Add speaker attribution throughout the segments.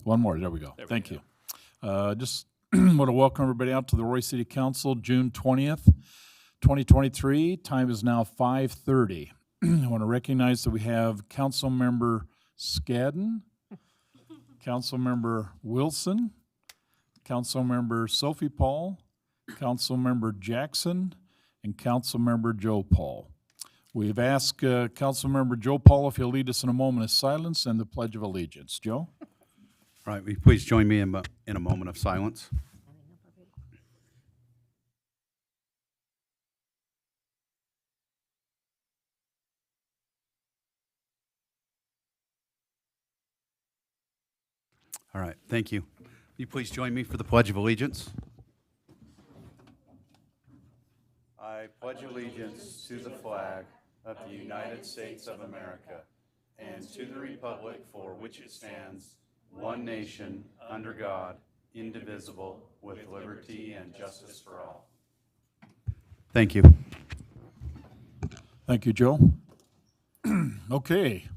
Speaker 1: One more. There we go. Thank you. Just want to welcome everybody out to the Roy City Council, June 20th, 2023. Time is now 5:30. I want to recognize that we have Councilmember Scadden, Councilmember Wilson, Councilmember Sophie Paul, Councilmember Jackson, and Councilmember Joe Paul. We've asked Councilmember Joe Paul if he'll lead us in a moment of silence and the Pledge of Allegiance. Joe?
Speaker 2: All right, will you please join me in a moment of silence? All right, thank you. Will you please join me for the Pledge of Allegiance? I pledge allegiance to the flag of the United States of America and to the republic for which it stands, one nation, under God, indivisible, with liberty and justice for all. Thank you.
Speaker 1: Thank you, Joe. Okay.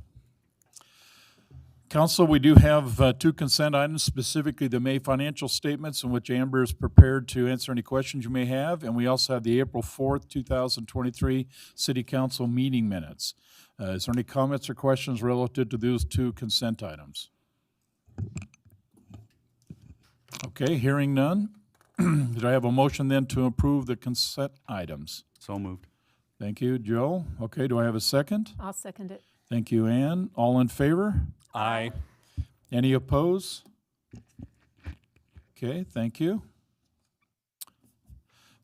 Speaker 1: Council, we do have two consent items, specifically the May financial statements, in which Amber is prepared to answer any questions you may have, and we also have the April 4th, 2023 City Council meeting minutes. Is there any comments or questions relative to those two consent items? Okay, hearing none. Did I have a motion then to approve the consent items?
Speaker 2: So moved.
Speaker 1: Thank you, Joe. Okay, do I have a second?
Speaker 3: I'll second it.
Speaker 1: Thank you, Ann. All in favor?
Speaker 4: Aye.
Speaker 1: Any opposed? Okay, thank you.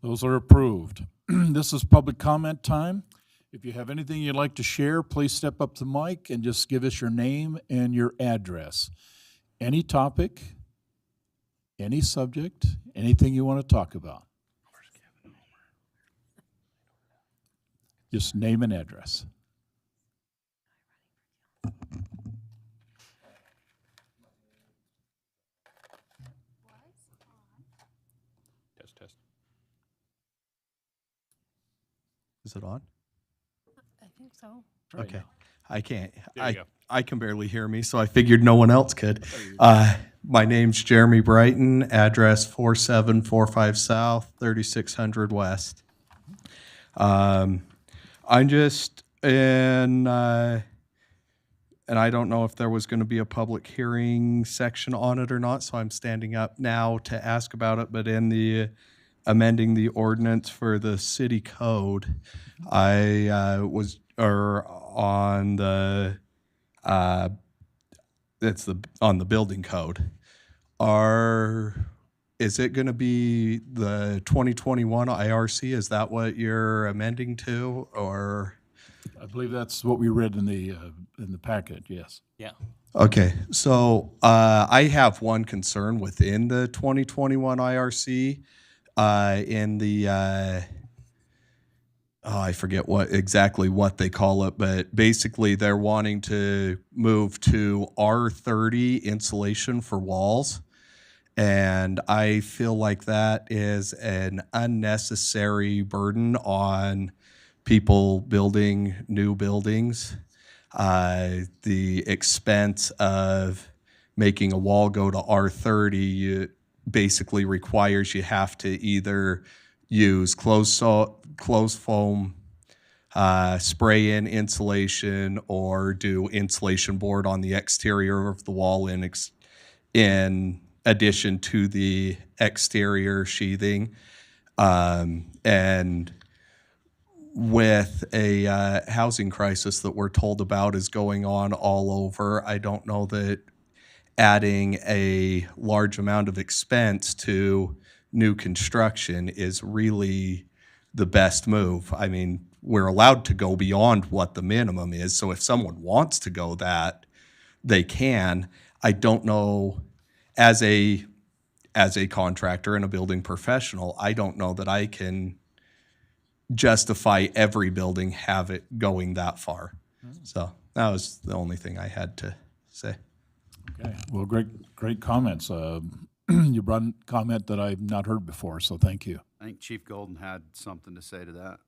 Speaker 1: Those are approved. This is public comment time. If you have anything you'd like to share, please step up to the mic and just give us your name and your address. Any topic, any subject, anything you want to talk about. Just name and address.
Speaker 4: Test.
Speaker 5: Is it on?
Speaker 3: I think so.
Speaker 5: Okay. I can't.
Speaker 4: There you go.
Speaker 5: I can barely hear me, so I figured no one else could. My name's Jeremy Brighton, address 4745 South, 3600 West. I'm just in, and I don't know if there was going to be a public hearing section on it or not, so I'm standing up now to ask about it. But in the amending the ordinance for the city code, I was on the on the building code. Is it going to be the 2021 IRC? Is that what you're amending to, or?
Speaker 1: I believe that's what we read in the packet, yes.
Speaker 4: Yeah.
Speaker 5: Okay, so I have one concern within the 2021 IRC in the I forget exactly what they call it, but basically they're wanting to move to R30 insulation for walls. And I feel like that is an unnecessary burden on people building new buildings. The expense of making a wall go to R30 basically requires you have to either use closed foam spray in insulation or do insulation board on the exterior of the wall in addition to the exterior sheathing. And with a housing crisis that we're told about is going on all over, I don't know that adding a large amount of expense to new construction is really the best move. I mean, we're allowed to go beyond what the minimum is, so if someone wants to go that, they can. I don't know, as a contractor and a building professional, I don't know that I can justify every building have it going that far. So that was the only thing I had to say.
Speaker 1: Okay, well, great comments. You brought a comment that I've not heard before, so thank you.
Speaker 2: I think Chief Golden had something to say to that.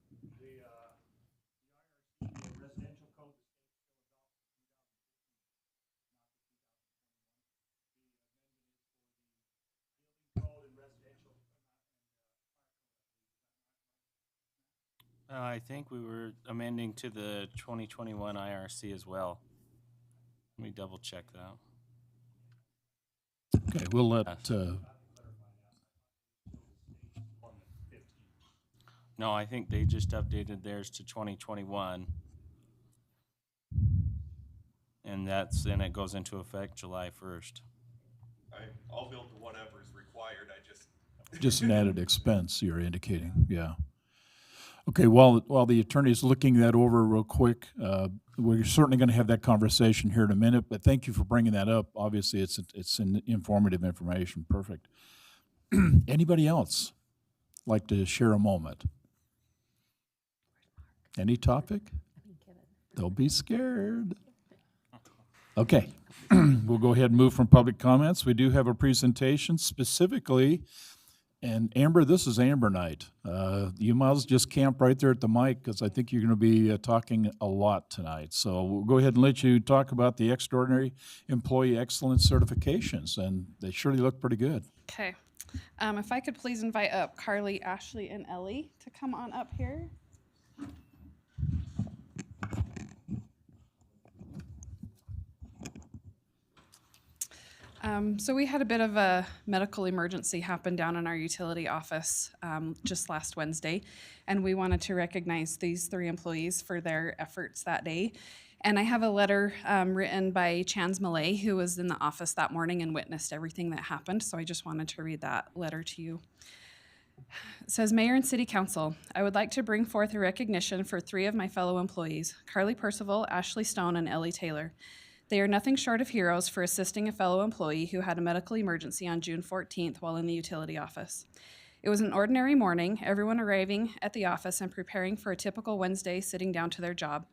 Speaker 6: I think we were amending to the 2021 IRC as well. Let me double check that.
Speaker 1: Okay, we'll let,
Speaker 6: No, I think they just updated theirs to 2021. And then it goes into effect July 1st.
Speaker 5: I'll build to whatever is required.
Speaker 1: just an added expense you're indicating, yeah. Okay, while the attorney's looking that over real quick, we're certainly going to have that conversation here in a minute, but thank you for bringing that up. Obviously, it's informative information, perfect. Anybody else like to share a moment? Any topic? Don't be scared. Okay, we'll go ahead and move from public comments. We do have a presentation specifically, and Amber, this is Amber night. You might as well just camp right there at the mic because I think you're going to be talking a lot tonight. So we'll go ahead and let you talk about the Extraordinary Employee Excellence certifications, and they surely look pretty good.
Speaker 7: Okay. If I could please invite up Carly, Ashley, and Ellie to come on up here. So we had a bit of a medical emergency happen down in our utility office just last Wednesday, and we wanted to recognize these 3 employees for their efforts that day. And I have a letter written by Chans Malay, who was in the office that morning and witnessed everything that happened, so I just wanted to read that letter to you. It says, Mayor and City Council, I would like to bring forth a recognition for 3 of my fellow employees, Carly Percival, Ashley Stone, and Ellie Taylor. They are nothing short of heroes for assisting a fellow employee who had a medical emergency on June 14th while in the utility office. It was an ordinary morning, everyone arriving at the office and preparing for a typical Wednesday sitting down to their job.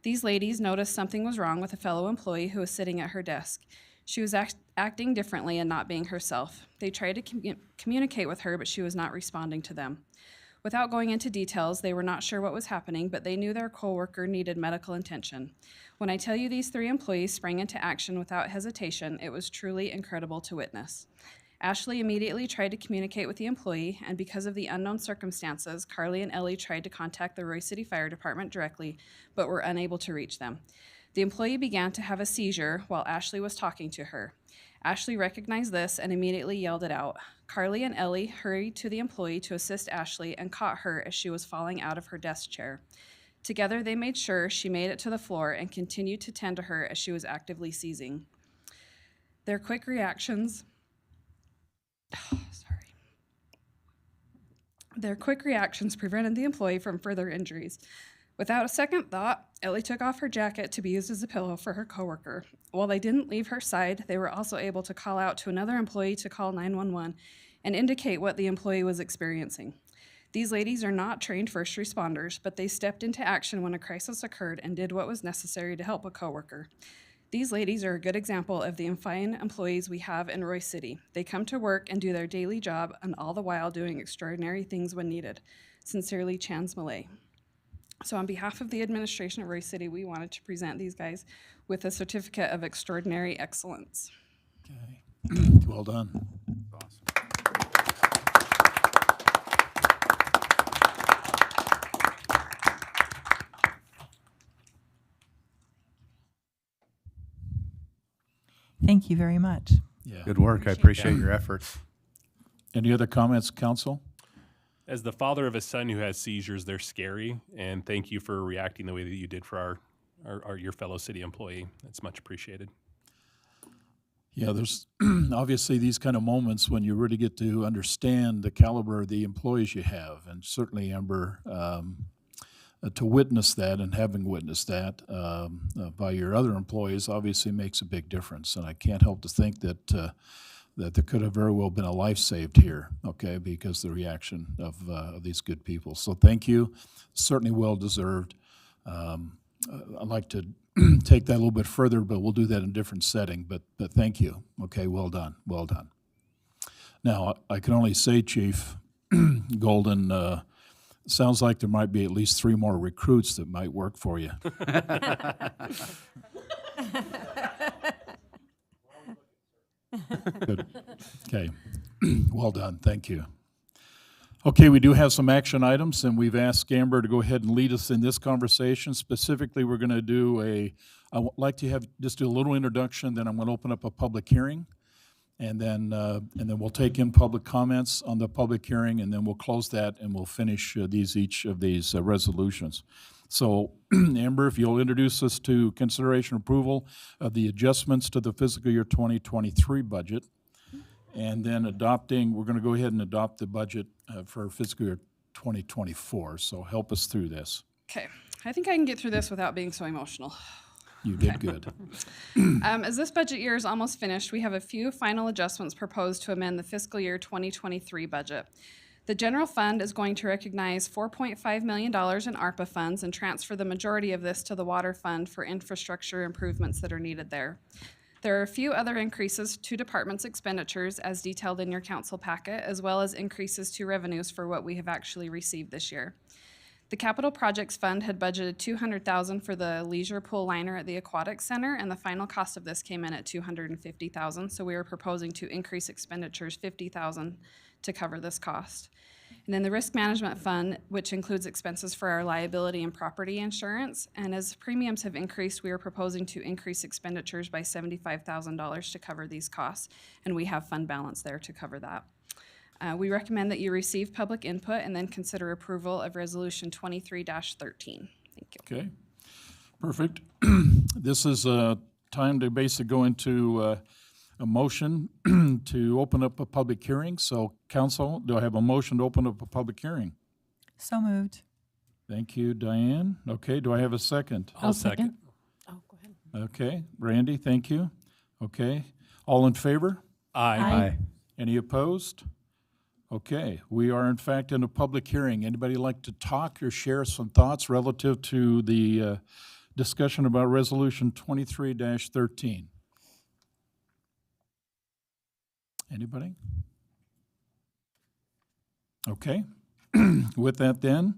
Speaker 7: These ladies noticed something was wrong with a fellow employee who was sitting at her desk. She was acting differently and not being herself. They tried to communicate with her, but she was not responding to them. Without going into details, they were not sure what was happening, but they knew their coworker needed medical attention. When I tell you these 3 employees sprang into action without hesitation, it was truly incredible to witness. Ashley immediately tried to communicate with the employee, and because of the unknown circumstances, Carly and Ellie tried to contact the Roy City Fire Department directly, but were unable to reach them. The employee began to have a seizure while Ashley was talking to her. Ashley recognized this and immediately yelled it out. Carly and Ellie hurried to the employee to assist Ashley and caught her as she was falling out of her desk chair. Together, they made sure she made it to the floor and continued to tend to her as she was actively seizing. Their quick reactions prevented the employee from further injuries. Without a second thought, Ellie took off her jacket to be used as a pillow for her coworker. While they didn't leave her side, they were also able to call out to another employee to call 911 and indicate what the employee was experiencing. These ladies are not trained first responders, but they stepped into action when a crisis occurred and did what was necessary to help a coworker. These ladies are a good example of the fine employees we have in Roy City. They come to work and do their daily job, and all the while doing extraordinary things when needed. Sincerely, Chans Malay. So on behalf of the administration of Roy City, we wanted to present these guys with a certificate of extraordinary excellence.
Speaker 1: Okay, well done.
Speaker 2: Awesome.
Speaker 8: Thank you very much.
Speaker 1: Yeah.
Speaker 2: Good work. I appreciate your efforts.
Speaker 1: Any other comments, council?
Speaker 4: As the father of a son who has seizures, they're scary, and thank you for reacting the way that you did for your fellow city employee. It's much appreciated.
Speaker 1: Yeah, there's obviously these kind of moments when you really get to understand the caliber of the employees you have, and certainly, Amber, to witness that and having witnessed that by your other employees obviously makes a big difference. And I can't help to think that that there could have very well been a life saved here, okay, because the reaction of these good people. So thank you, certainly well deserved. I'd like to take that a little bit further, but we'll do that in a different setting. But thank you. Okay, well done, well done. Now, I can only say, Chief Golden, sounds like there might be at least 3 more recruits that might work for you. Good. Okay, well done, thank you. Okay, we do have some action items, and we've asked Amber to go ahead and lead us in this conversation. Specifically, we're going to do I would like to have, just do a little introduction, then I'm going to open up a public hearing, and then we'll take in public comments on the public hearing, and then we'll close that, and we'll finish each of these resolutions. So, Amber, if you'll introduce us to consideration approval of the adjustments to the fiscal year 2023 budget, and then we're going to go ahead and adopt the budget for fiscal year 2024. So help us through this.
Speaker 7: Okay, I think I can get through this without being so emotional.
Speaker 1: You did good.
Speaker 7: As this budget year is almost finished, we have a few final adjustments proposed to amend the fiscal year 2023 budget. The general fund is going to recognize $4.5 million in ARPA funds and transfer the majority of this to the water fund for infrastructure improvements that are needed there. There are a few other increases to departments' expenditures as detailed in your council packet, as well as increases to revenues for what we have actually received this year. The Capital Projects Fund had budgeted $200,000 for the leisure pool liner at the Aquatic Center, and the final cost of this came in at $250,000. So we are proposing to increase expenditures $50,000 to cover this cost. And then the Risk Management Fund, which includes expenses for our liability and property insurance. And as premiums have increased, we are proposing to increase expenditures by $75,000 to cover these costs, and we have fund balance there to cover that. We recommend that you receive public input and then consider approval of Resolution 23-13. Thank you.
Speaker 1: Okay, perfect. This is a time to basically go into a motion to open up a public hearing. So, council, do I have a motion to open up a public hearing?
Speaker 3: So moved.
Speaker 1: Thank you, Diane. Okay, do I have a second?
Speaker 4: I'll second.
Speaker 3: Oh, go ahead.
Speaker 1: Okay, Randy, thank you. Okay, all in favor?
Speaker 3: Aye.
Speaker 1: Any opposed? Okay, we are in fact in a public hearing. Anybody like to talk or share some thoughts relative to the discussion about Resolution 23-13? Anybody? Okay, with that then,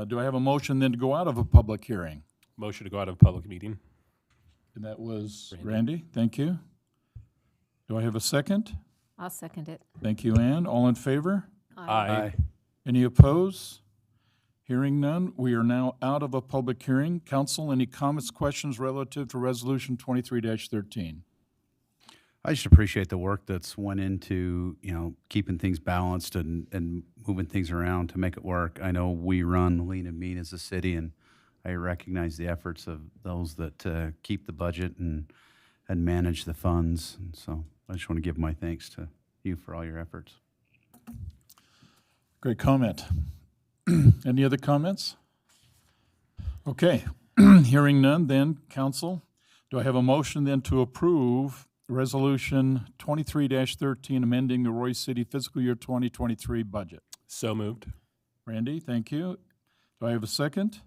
Speaker 1: do I have a motion then to go out of a public hearing?
Speaker 4: Motion to go out of public meeting.
Speaker 1: And that was
Speaker 4: Randy.
Speaker 1: Randy, thank you. Do I have a second?
Speaker 3: I'll second it.
Speaker 1: Thank you, Ann. All in favor?
Speaker 4: Aye.
Speaker 1: Any opposed? Hearing none, we are now out of a public hearing. Council, any comments, questions relative to Resolution 23-13?
Speaker 2: I just appreciate the work that's went into, keeping things balanced and moving things around to make it work. I know we run lean and mean as a city, and I recognize the efforts of those that keep the budget and manage the funds. And so I just want to give my thanks to you for all your efforts.
Speaker 1: Great comment. Any other comments? Okay, hearing none then, council, do I have a motion then to approve Resolution 23-13, amending the Roy City fiscal year 2023 budget?
Speaker 4: So moved.
Speaker 1: Randy, thank you. Do I have a second?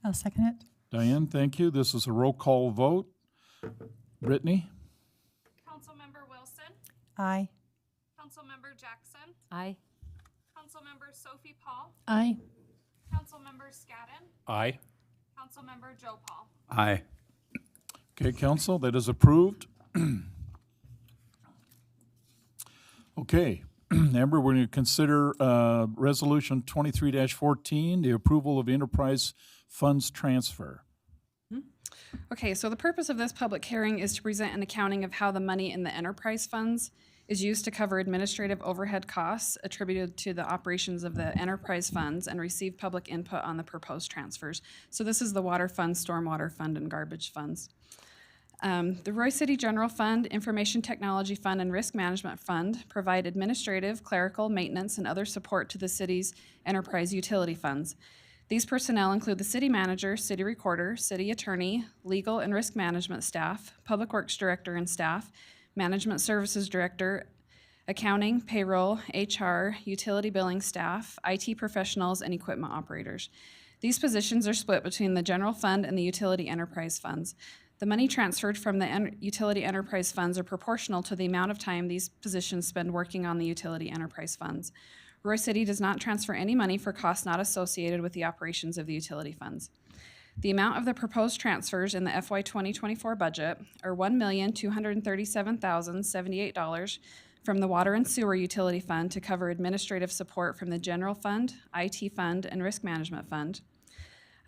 Speaker 3: I'll second it.
Speaker 1: Diane, thank you. This is a roll call vote. Brittany?
Speaker 7: Councilmember Wilson,
Speaker 3: Aye.
Speaker 7: Councilmember Jackson,
Speaker 3: Aye.
Speaker 7: Councilmember Sophie Paul,
Speaker 3: Aye.
Speaker 7: Councilmember Scadden,
Speaker 4: Aye.
Speaker 7: Councilmember Joe Paul.
Speaker 2: Aye.
Speaker 1: Okay, council, that is approved. Okay, Amber, we're going to consider Resolution 23-14, the approval of enterprise funds transfer.
Speaker 7: Okay, so the purpose of this public hearing is to present an accounting of how the money in the enterprise funds is used to cover administrative overhead costs attributed to the operations of the enterprise funds and receive public input on the proposed transfers. So this is the water fund, stormwater fund, and garbage funds. The Roy City General Fund, Information Technology Fund, and Risk Management Fund provide administrative, clerical, maintenance, and other support to the city's enterprise utility funds. These personnel include the city manager, city recorder, city attorney, legal and risk management staff, public works director and staff, management services director, accounting, payroll, HR, utility billing staff, IT professionals, and equipment operators. These positions are split between the general fund and the utility enterprise funds. The money transferred from the utility enterprise funds are proportional to the amount of time these positions spend working on the utility enterprise funds. Roy City does not transfer any money for costs not associated with the operations of the utility funds. The amount of the proposed transfers in the FY 2024 budget are $1,237,078 from the Water and Sewer Utility Fund to cover administrative support from the General Fund, IT Fund, and Risk Management Fund,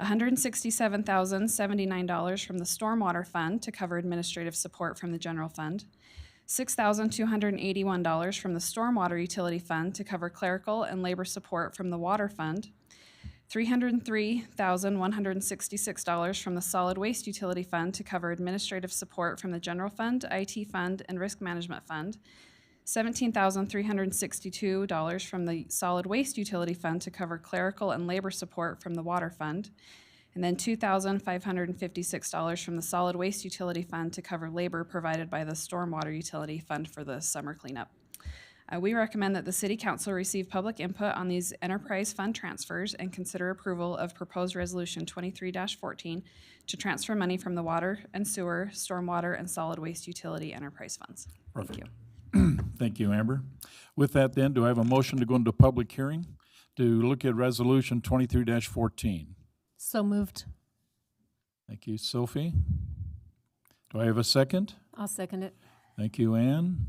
Speaker 7: $167,079 from the Stormwater Fund to cover administrative support from the General Fund, $6,281 from the Stormwater Utility Fund to cover clerical and labor support from the Water Fund, $303,166 from the Solid Waste Utility Fund to cover administrative support from the General Fund, IT Fund, and Risk Management Fund, $17,362 from the Solid Waste Utility Fund to cover clerical and labor support from the Water Fund, and then $2,556 from the Solid Waste Utility Fund to cover labor provided by the Stormwater Utility Fund for the summer cleanup. We recommend that the City Council receive public input on these enterprise fund transfers and consider approval of proposed Resolution 23-14 to transfer money from the Water and Sewer, Stormwater, and Solid Waste Utility enterprise funds. Thank you.
Speaker 1: Thank you, Amber. With that then, do I have a motion to go into public hearing to look at Resolution 23-14?
Speaker 3: So moved.
Speaker 1: Thank you, Sophie. Do I have a second?
Speaker 3: I'll second it.
Speaker 1: Thank you, Ann.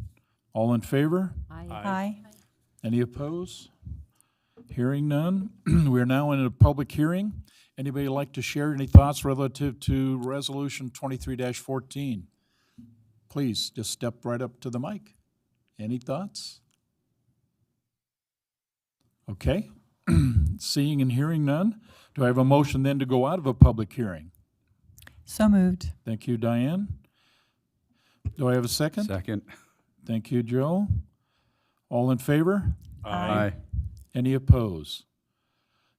Speaker 1: All in favor?
Speaker 3: Aye.
Speaker 4: Aye.
Speaker 1: Any opposed? Hearing none. We are now in a public hearing. Anybody like to share any thoughts relative to Resolution 23-14? Please, just step right up to the mic. Any thoughts? Okay. Seeing and hearing none. Do I have a motion then to go out of a public hearing?
Speaker 3: So moved.
Speaker 1: Thank you, Diane. Do I have a second?
Speaker 2: Second.
Speaker 1: Thank you, Joe. All in favor?
Speaker 3: Aye.
Speaker 1: Any opposed?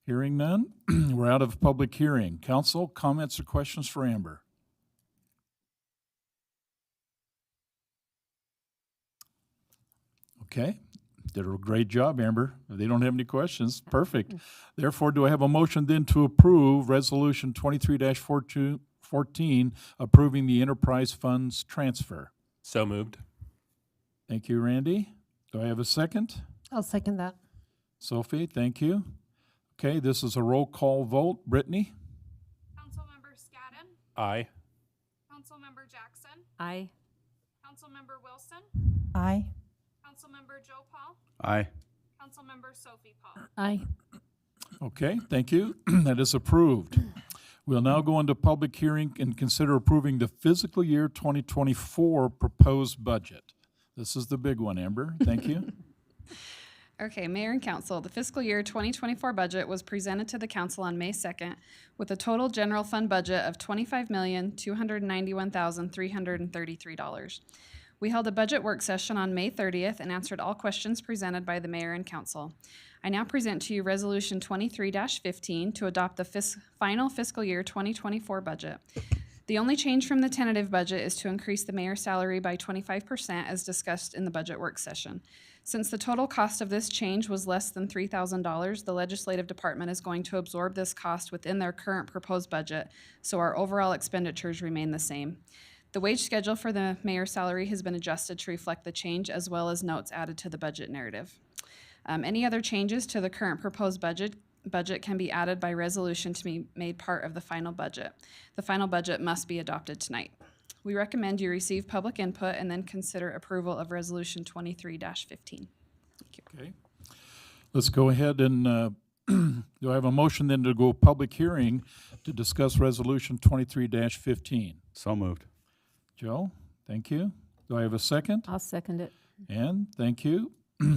Speaker 1: Hearing none, we're out of public hearing. Council, comments or questions for Amber? Okay, did a great job, Amber. If they don't have any questions, perfect. Therefore, do I have a motion then to approve Resolution 23-14, approving the enterprise funds transfer?
Speaker 4: So moved.
Speaker 1: Thank you, Randy. Do I have a second?
Speaker 3: I'll second that.
Speaker 1: Sophie, thank you. Okay, this is a roll call vote. Brittany?
Speaker 7: Councilmember Scadden,
Speaker 4: Aye.
Speaker 7: Councilmember Jackson,
Speaker 3: Aye.
Speaker 7: Councilmember Wilson,
Speaker 3: Aye.
Speaker 7: Councilmember Joe Paul,
Speaker 2: Aye.
Speaker 7: Councilmember Sophie Paul.
Speaker 3: Aye.
Speaker 1: Okay, thank you. That is approved. We'll now go into public hearing and consider approving the fiscal year 2024 proposed budget. This is the big one, Amber. Thank you.
Speaker 7: Okay, Mayor and Council, the fiscal year 2024 budget was presented to the council on May 2nd with a total general fund budget of $25,291,333. We held a budget work session on May 30th and answered all questions presented by the mayor and council. I now present to you Resolution 23-15 to adopt the final fiscal year 2024 budget. The only change from the tentative budget is to increase the mayor's salary by 25% as discussed in the budget work session. Since the total cost of this change was less than $3,000, the legislative department is going to absorb this cost within their current proposed budget, so our overall expenditures remain the same. The wage schedule for the mayor's salary has been adjusted to reflect the change, as well as notes added to the budget narrative. Any other changes to the current proposed budget can be added by resolution to be made part of the final budget. The final budget must be adopted tonight. We recommend you receive public input and then consider approval of Resolution 23-15. Thank you.
Speaker 1: Okay. Let's go ahead and, do I have a motion then to go public hearing to discuss Resolution 23-15?
Speaker 2: So moved.
Speaker 1: Joe, thank you. Do I have a second?
Speaker 3: I'll second it.
Speaker 1: Ann, thank you.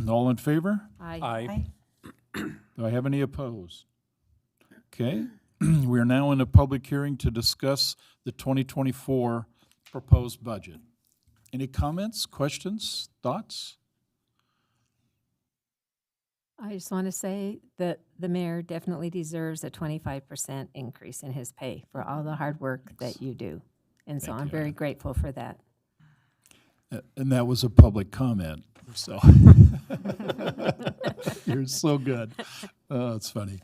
Speaker 1: All in favor?
Speaker 3: Aye.
Speaker 4: Aye.
Speaker 1: Do I have any opposed? Okay, we are now in a public hearing to discuss the 2024 proposed budget. Any comments, questions, thoughts?
Speaker 3: I just want to say that the mayor definitely deserves a 25% increase in his pay for all the hard work that you do. And so
Speaker 1: Thank
Speaker 3: I'm
Speaker 1: you,
Speaker 3: very
Speaker 1: Ann.
Speaker 3: grateful for that.
Speaker 1: And that was a public comment, so. You're so good. Oh, it's funny.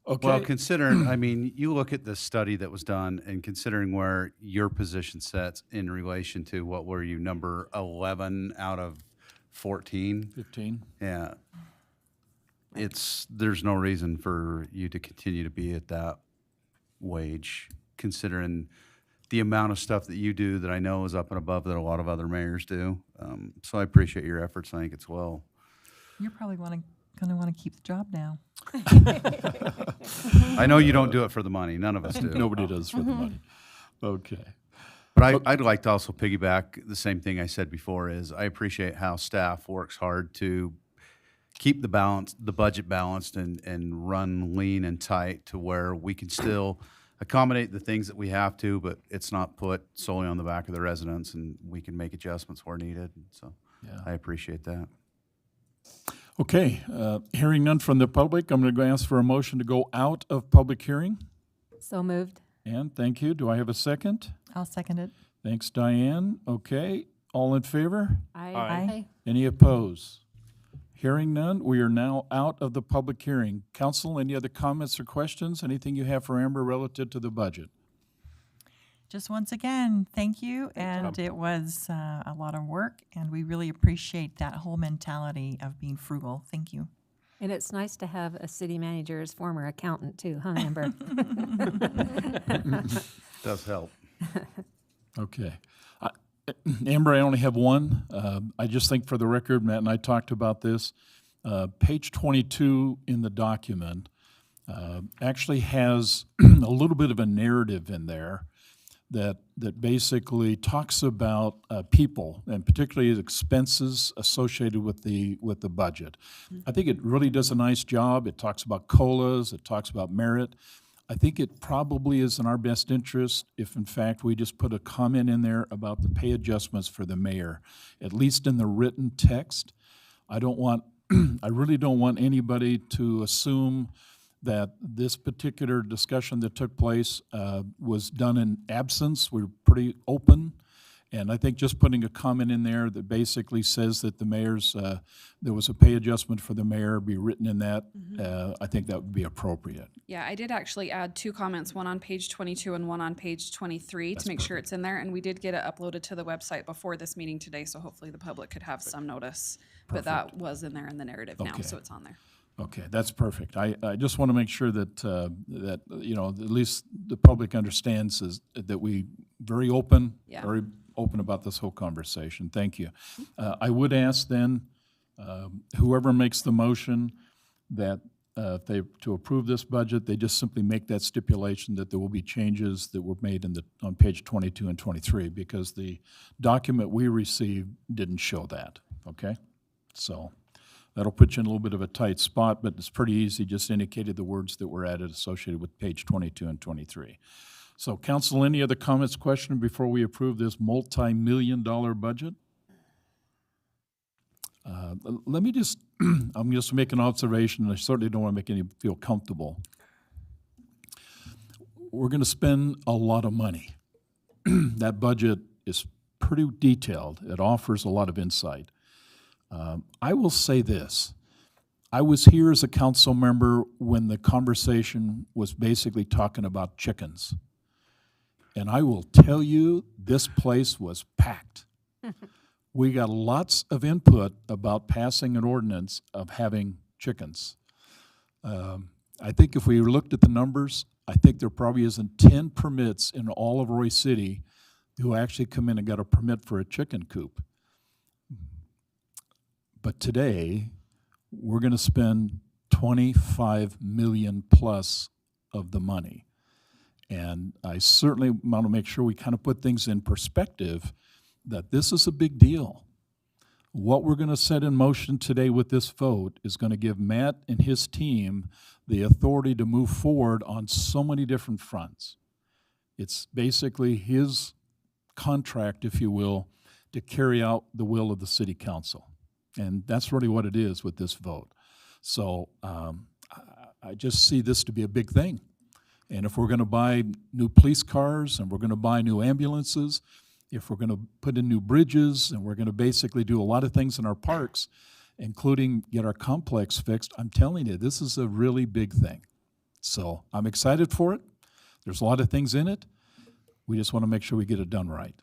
Speaker 1: Okay.
Speaker 2: Well, considering, I mean, you look at the study that was done and considering where your position sets in relation to what were you, number 11 out of 14?
Speaker 1: 15.
Speaker 2: Yeah. There's no reason for you to continue to be at that wage, considering the amount of stuff that you do that I know is up and above that a lot of other mayors do. So I appreciate your efforts. I think it's well.
Speaker 8: You're probably going to want to keep the job now.
Speaker 2: I know you don't do it for the money. None of us do.
Speaker 1: Nobody does for the money. Okay.
Speaker 2: But I'd like to also piggyback the same thing I said before is I appreciate how staff works hard to keep the budget balanced and run lean and tight to where we can still accommodate the things that we have to, but it's not put solely on the back of the residents and we can make adjustments where needed. So
Speaker 1: Yeah.
Speaker 2: I appreciate that.
Speaker 1: Okay, hearing none from the public, I'm going to go ask for a motion to go out of public hearing.
Speaker 3: So moved.
Speaker 1: And thank you. Do I have a second?
Speaker 8: I'll second it.
Speaker 1: Thanks, Diane. Okay, all in favor?
Speaker 3: Aye.
Speaker 1: Any opposed? Hearing none, we are now out of the public hearing. Council, any other comments or questions? Anything you have for Amber relative to the budget?
Speaker 8: Just once again, thank you. And it was a lot of work, and we really appreciate that whole mentality of being frugal. Thank you.
Speaker 3: And it's nice to have a city manager as former accountant too, huh, Amber?
Speaker 2: Does help.
Speaker 1: Okay. Amber, I only have one. I just think for the record, Matt and I talked about this. Page 22 in the document actually has a little bit of a narrative in there that basically talks about people and particularly expenses associated with the budget. I think it really does a nice job. It talks about COLAs. It talks about merit. I think it probably is in our best interest if, in fact, we just put a comment in there about the pay adjustments for the mayor, at least in the written text. I really don't want anybody to assume that this particular discussion that took place was done in absence. We're pretty open. And I think just putting a comment in there that basically says that the mayor's, there was a pay adjustment for the mayor, be written in that, I think that would be appropriate.
Speaker 7: Yeah, I did actually add two comments, one on page 22 and one on page 23 to make sure it's in there. And we did get it uploaded to the website before this meeting today, so hopefully the public could have some notice. But that was in there in the narrative now,
Speaker 1: Okay.
Speaker 7: so it's on there.
Speaker 1: Okay, that's perfect. I just want to make sure that you know, at least the public understands that we very open,
Speaker 7: Yeah.
Speaker 1: very open about this whole conversation. Thank you. I would ask then, whoever makes the motion, that if they, to approve this budget, they just simply make that stipulation that there will be changes that were made on page 22 and 23, because the document we received didn't show that, okay? So that'll put you in a little bit of a tight spot, but it's pretty easy, just indicated the words that were added associated with page 22 and 23. So council, any other comments, questions before we approve this multi-million-dollar budget? Let me just, I'm just make an observation, and I certainly don't want to make any feel comfortable. We're going to spend a lot of money. That budget is pretty detailed. It offers a lot of insight. I will say this. I was here as a council member when the conversation was basically talking about chickens. And I will tell you, this place was packed. We got lots of input about passing an ordinance of having chickens. I think if we looked at the numbers, I think there probably isn't 10 permits in all of Roy City who actually come in and got a permit for a chicken coop. But today, we're going to spend 25 million plus of the money. And I certainly want to make sure we kind of put things in perspective that this is a big deal. What we're going to set in motion today with this vote is going to give Matt and his team the authority to move forward on so many different fronts. It's basically his contract, if you will, to carry out the will of the city council. And that's really what it is with this vote. So I just see this to be a big thing. And if we're going to buy new police cars and we're going to buy new ambulances, if we're going to put in new bridges and we're going to basically do a lot of things in our parks, including get our complex fixed, I'm telling you, this is a really big thing. So I'm excited for it. There's a lot of things in it. We just want to make sure we get it done right.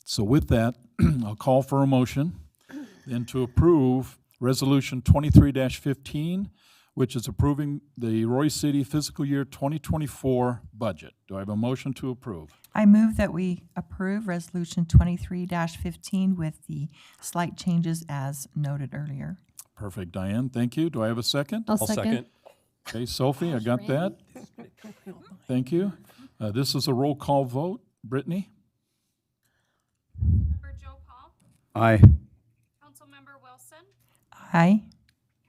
Speaker 1: So with that, I'll call for a motion then to approve Resolution 23-15, which is approving the Roy City fiscal year 2024 budget. Do I have a motion to approve?
Speaker 8: I move that we approve Resolution 23-15 with the slight changes as noted earlier.
Speaker 1: Perfect, Diane, thank you. Do I have a second?
Speaker 3: I'll
Speaker 4: I'll second.
Speaker 1: Okay, Sophie, I got that. Thank you. This is a roll call vote. Brittany?
Speaker 9: Member Joe Paul,
Speaker 2: Aye.
Speaker 9: Councilmember Wilson,
Speaker 8: Aye.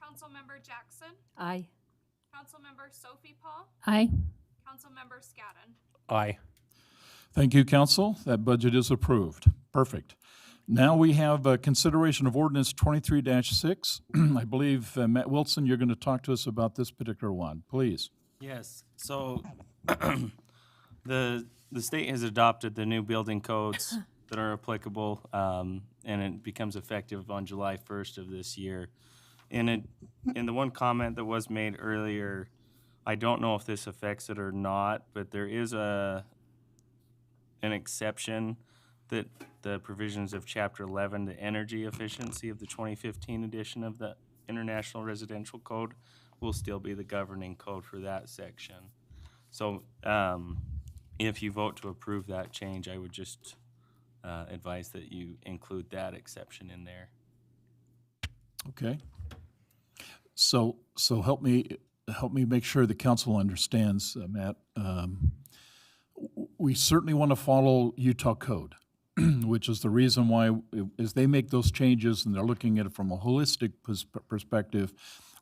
Speaker 9: Councilmember Jackson,
Speaker 3: Aye.
Speaker 9: Councilmember Sophie Paul,
Speaker 3: Aye.
Speaker 9: Councilmember Scadden.
Speaker 4: Aye.
Speaker 1: Thank you, council. That budget is approved. Perfect. Now we have consideration of ordinance 23-6. I believe, Matt Wilson, you're going to talk to us about this particular one. Please.
Speaker 6: Yes, so the state has adopted the new building codes that are applicable, and it becomes effective on July 1st of this year. In the one comment that was made earlier, I don't know if this affects it or not, but there is an exception that the provisions of Chapter 11, the energy efficiency of the 2015 edition of the International Residential Code, will still be the governing code for that section. So if you vote to approve that change, I would just advise that you include that exception in there.
Speaker 1: Okay. So help me make sure the council understands, Matt. We certainly want to follow Utah code, which is the reason why, as they make those changes and they're looking at it from a holistic perspective,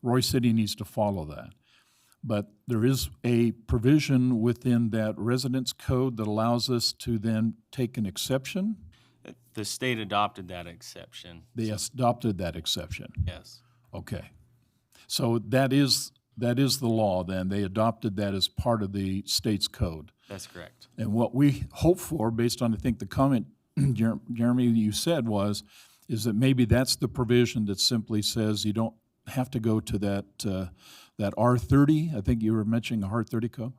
Speaker 1: Roy City needs to follow that. But there is a provision within that residence code that allows us to then take an exception.
Speaker 6: The state adopted that exception.
Speaker 1: They adopted that exception.
Speaker 6: Yes.
Speaker 1: Okay. So that is the law then. They adopted that as part of the state's code.
Speaker 6: That's correct.
Speaker 1: And what we hope for, based on, I think, the comment, Jeremy, you said is that maybe that's the provision that simply says you don't have to go to that R30. I think you were mentioning a R30 code?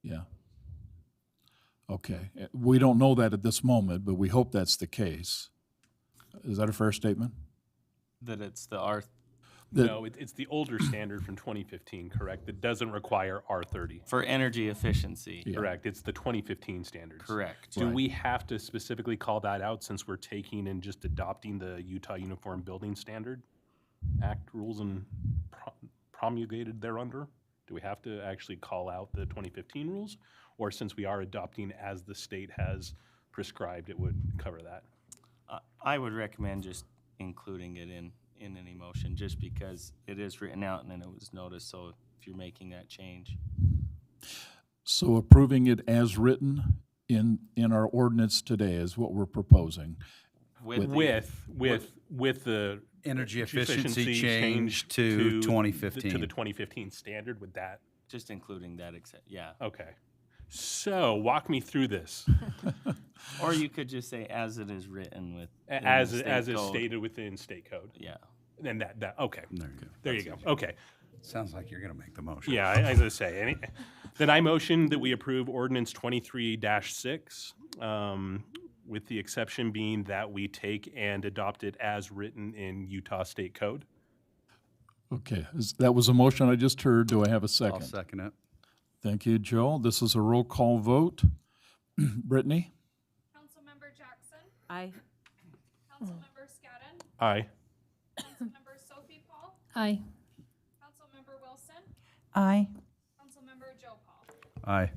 Speaker 1: Yeah. Okay. We don't know that at this moment, but we hope that's the case. Is that a fair statement?
Speaker 6: That it's the R.
Speaker 4: No, it's the older standard from 2015, correct? That doesn't require R30.
Speaker 6: For energy efficiency.
Speaker 1: Yeah.
Speaker 4: Correct. It's the 2015 standards.
Speaker 6: Correct.
Speaker 4: Do
Speaker 1: Right.
Speaker 4: we have to specifically call that out since we're taking and just adopting the Utah Uniform Building Standard Act rules and promulgated thereunder? Do we have to actually call out the 2015 rules? Or since we are adopting as the state has prescribed, it would cover that?
Speaker 6: I would recommend just including it in any motion, just because it is written out and then it was noticed, so if you're making that change.
Speaker 1: So approving it as written in our ordinance today is what we're proposing.
Speaker 6: With
Speaker 4: the
Speaker 2: Energy efficiency change to 2015.
Speaker 4: to the 2015 standard, would that?
Speaker 6: just including that, yeah.
Speaker 4: Okay. So walk me through this.
Speaker 6: Or you could just say as it is written with. in the
Speaker 4: As
Speaker 6: state
Speaker 4: is
Speaker 6: code.
Speaker 4: stated within state code.
Speaker 6: Yeah.
Speaker 4: And that okay.
Speaker 2: There you go.
Speaker 4: There you go. Okay.
Speaker 2: Sounds like you're going to make the motion.
Speaker 4: Yeah, I was going to say. Then I motion that we approve ordinance 23-6, with the exception being that we take and adopt it as written in Utah State Code.
Speaker 1: Okay, that was a motion I just heard. Do I have a
Speaker 2: I'll
Speaker 1: second?
Speaker 2: second it.
Speaker 1: Thank you, Joel. This is a roll call vote. Brittany?
Speaker 9: Councilmember Jackson,
Speaker 3: Aye.
Speaker 9: Councilmember Scadden,
Speaker 4: Aye.
Speaker 9: Councilmember Sophie Paul,
Speaker 3: Aye.
Speaker 9: Councilmember Wilson,
Speaker 8: Aye.
Speaker 9: Councilmember Joe Paul.
Speaker 2: Aye.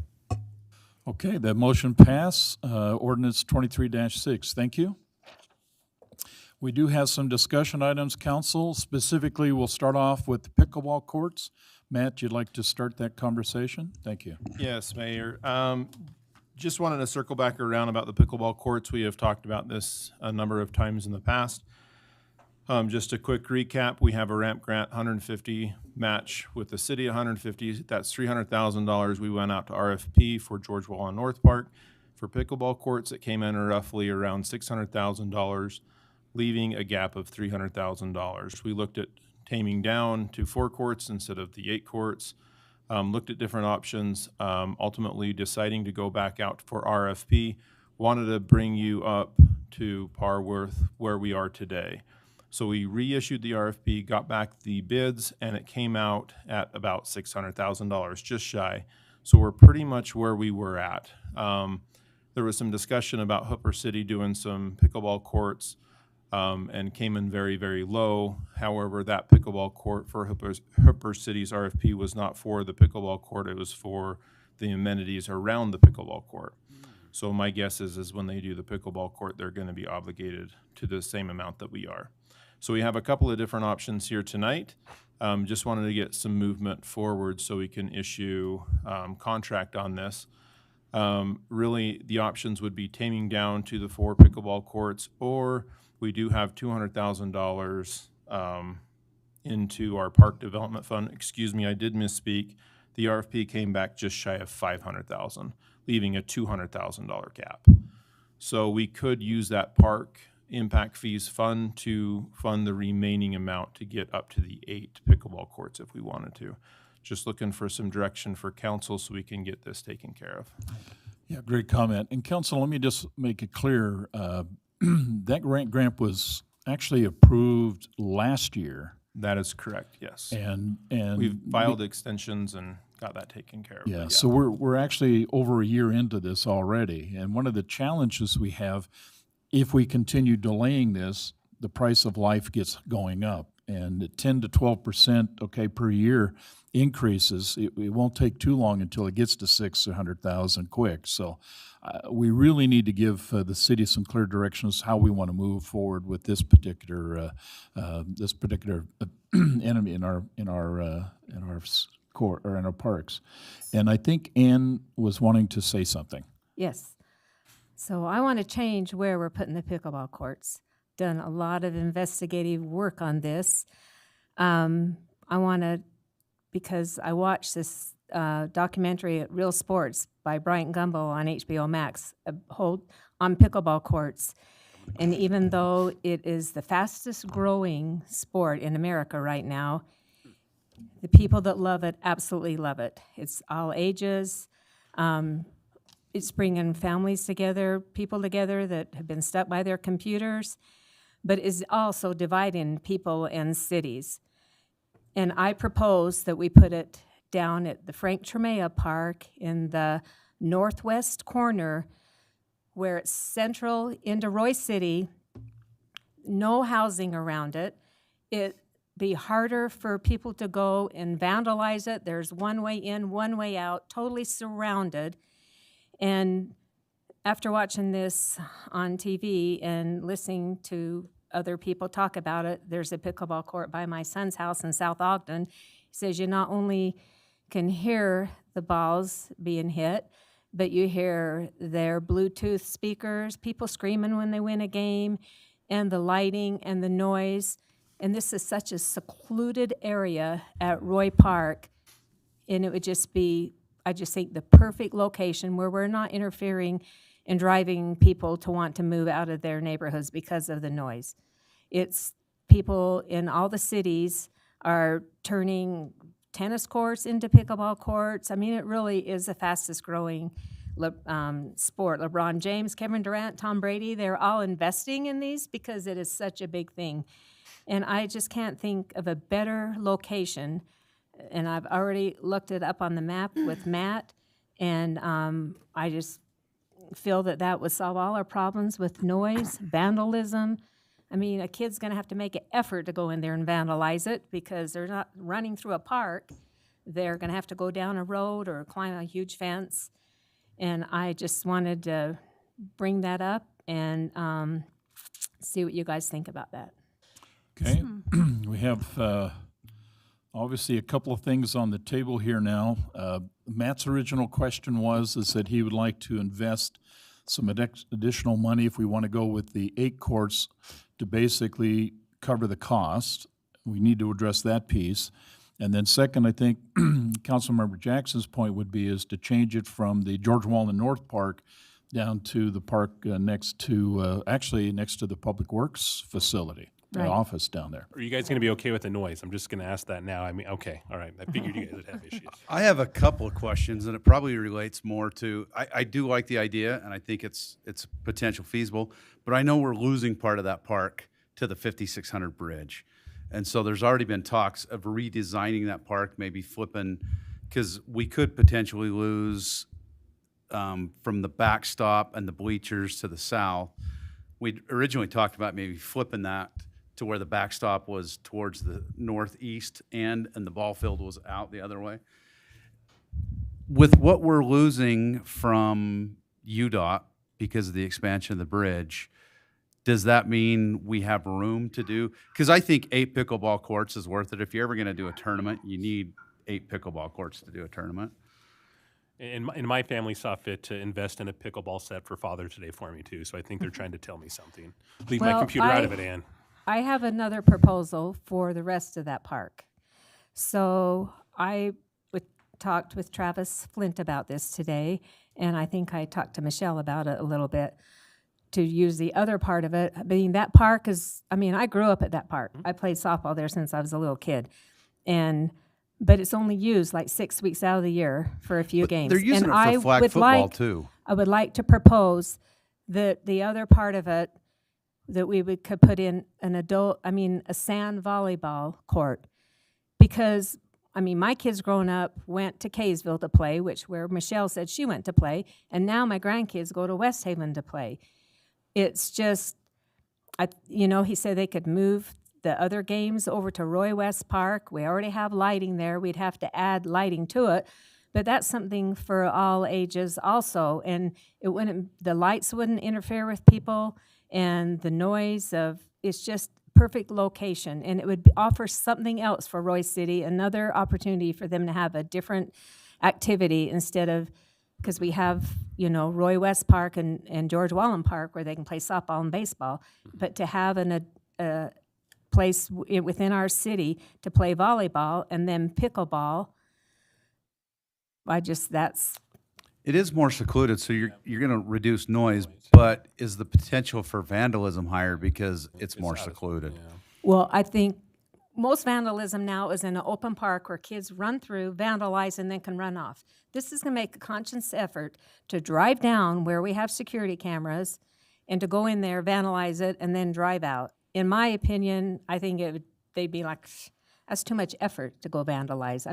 Speaker 1: Okay, that motion passed. Ordinance 23-6. Thank you. We do have some discussion items, council. Specifically, we'll start off with the pickleball courts. Matt, you'd like to start that conversation? Thank you.
Speaker 10: Yes, Mayor. Just wanted to circle back around about the pickleball courts. We have talked about this a number of times in the past. Just a quick recap, we have a ramp grant 150 match with the city, 150, that's $300,000. We went out to RFP for George Wall North Park for pickleball courts. It came in roughly around $600,000, leaving a gap of $300,000. We looked at taming down to 4 courts instead of the 8 courts, looked at different options, ultimately deciding to go back out for RFP, wanted to bring you up to par with where we are today. So we reissued the RFP, got back the bids, and it came out at about $600,000, just shy. So we're pretty much where we were at. There was some discussion about Hooper City doing some pickleball courts, and came in very, very low. However, that pickleball court for Hooper City's RFP was not for the pickleball court, it was for the amenities around the pickleball court. So my guess is when they do the pickleball court, they're gonna be obligated to the same amount that we are. So we have a couple of different options here tonight. Just wanted to get some movement forward so we can issue contract on this. Really, the options would be taming down to the 4 pickleball courts, or we do have $200,000 into our park development fund. Excuse me, I did misspeak. The RFP came back just shy of $500,000, leaving a $200,000 gap. So we could use that park impact fees fund to fund the remaining amount to get up to the 8 pickleball courts if we wanted to. Just looking for some direction for council so we can get this taken care of.
Speaker 1: Yeah, great comment. And council, let me just make it clear, that grant was actually approved last year.
Speaker 10: That is correct, yes.
Speaker 1: And
Speaker 10: We've filed extensions and got that taken care of.
Speaker 1: Yeah,
Speaker 10: but
Speaker 1: so we're actually over a year into this already. And one of the challenges we have, if we continue delaying this, the price of life gets going up. And at 10 to 12%, okay, per year increases, it won't take too long until it gets to 600,000 quick. So we really need to give the city some clear directions how we want to move forward with this particular enemy in our court or in our parks. And I think Ann was wanting to say something.
Speaker 3: Yes. So I want to change where we're putting the pickleball courts. Done a lot of investigative work on this. I want to, because I watched this documentary at Real Sports by Bryant Gumbel on HBO Max on pickleball courts. And even though it is the fastest growing sport in America right now, the people that love it absolutely love it. It's all ages. It's bringing families together, people together that have been stuck by their computers, but is also dividing people and cities. And I propose that we put it down at the Frank Tremea Park in the northwest corner where it's central into Roy City, no housing around it. It'd be harder for people to go and vandalize it. There's one way in, one way out, totally surrounded. And after watching this on TV and listening to other people talk about it, there's a pickleball court by my son's house in South Ogden. He says you not only can hear the balls being hit, but you hear their Bluetooth speakers, people screaming when they win a game, and the lighting and the noise. And this is such a secluded area at Roy Park, and it would just be, I just think, the perfect location where we're not interfering and driving people to want to move out of their neighborhoods because of the noise. It's people in all the cities are turning tennis courts into pickleball courts. I mean, it really is the fastest growing sport. LeBron James, Kevin Durant, Tom Brady, they're all investing in these because it is such a big thing. And I just can't think of a better location. And I've already looked it up on the map with Matt, and I just feel that that would solve all our problems with noise, vandalism. I mean, a kid's going to have to make an effort to go in there and vandalize it because they're not running through a park. They're going to have to go down a road or climb a huge fence. And I just wanted to bring that up and see what you guys think about that.
Speaker 1: Okay, we have Obviously, a couple of things on the table here now. Matt's original question is that he would like to invest some additional money if we want to go with the 8 courts to basically cover the cost. We need to address that piece. And then second, I think Councilmember Jackson's point would be is to change it from the George Wallen North Park down to the park next to the Public Works facility, the
Speaker 3: Right.
Speaker 1: office down there.
Speaker 4: Are you guys going to be okay with the noise? I'm just going to ask that now. I mean, okay, all right. I figured you guys would have issues.
Speaker 2: I have a couple of questions, and it probably relates more to, I do like the idea, and I think it's potential feasible, but I know we're losing part of that park to the 5600 bridge. And so there's already been talks of redesigning that park, maybe flipping, because we could potentially lose from the backstop and the bleachers to the south. We originally talked about maybe flipping that to where the backstop was towards the northeast end and the ball field was out the other way. With what we're losing from UDOT because of the expansion of the bridge, does that mean we have room to do? Because I think 8 pickleball courts is worth it. If you're ever going to do a tournament, you need 8 pickleball courts to do a tournament.
Speaker 4: And my family saw fit to invest in a pickleball set for Father's Day for me too, so I think they're trying to tell me something. Leave my
Speaker 3: Well,
Speaker 4: computer out of it, Ann.
Speaker 3: I have another proposal for the rest of that park. So I talked with Travis Flint about this today, and I think I talked to Michelle about it a little bit, to use the other part of it. I mean, that park is, I grew up at that park. I played softball there since I was a little kid. But it's only used like 6 weeks out of the year for a few games.
Speaker 2: They're using
Speaker 3: And
Speaker 2: it
Speaker 3: I
Speaker 2: for flag
Speaker 3: would
Speaker 2: football
Speaker 3: like-
Speaker 2: too.
Speaker 3: I would like to propose that the other part of it, that could put in a sand volleyball court. Because, my kids growing up went to Kaysville to play, where Michelle said she went to play, and now my grandkids go to West Haven to play. It's just, he said they could move the other games over to Roy West Park. We already have lighting there. We'd have to add lighting to it. But that's something for all ages also. And the lights wouldn't interfere with people, and the noise it's just perfect location. And it would offer something else for Roy City, another opportunity for them to have a different activity instead of, because we have, Roy West Park and George Wallen Park where they can play softball and baseball, but to have a place within our city to play volleyball and then pickleball,
Speaker 2: It is more secluded, so you're going to reduce noise, but is the potential for vandalism higher because it's more secluded?
Speaker 3: well, I think most vandalism now is in an open park where kids run through, vandalize, and then can run off. This is going to make a conscious effort to drive down where we have security cameras and to go in there, vandalize it, and then drive out. In my opinion, I think they'd be like, that's too much effort to go vandalize. I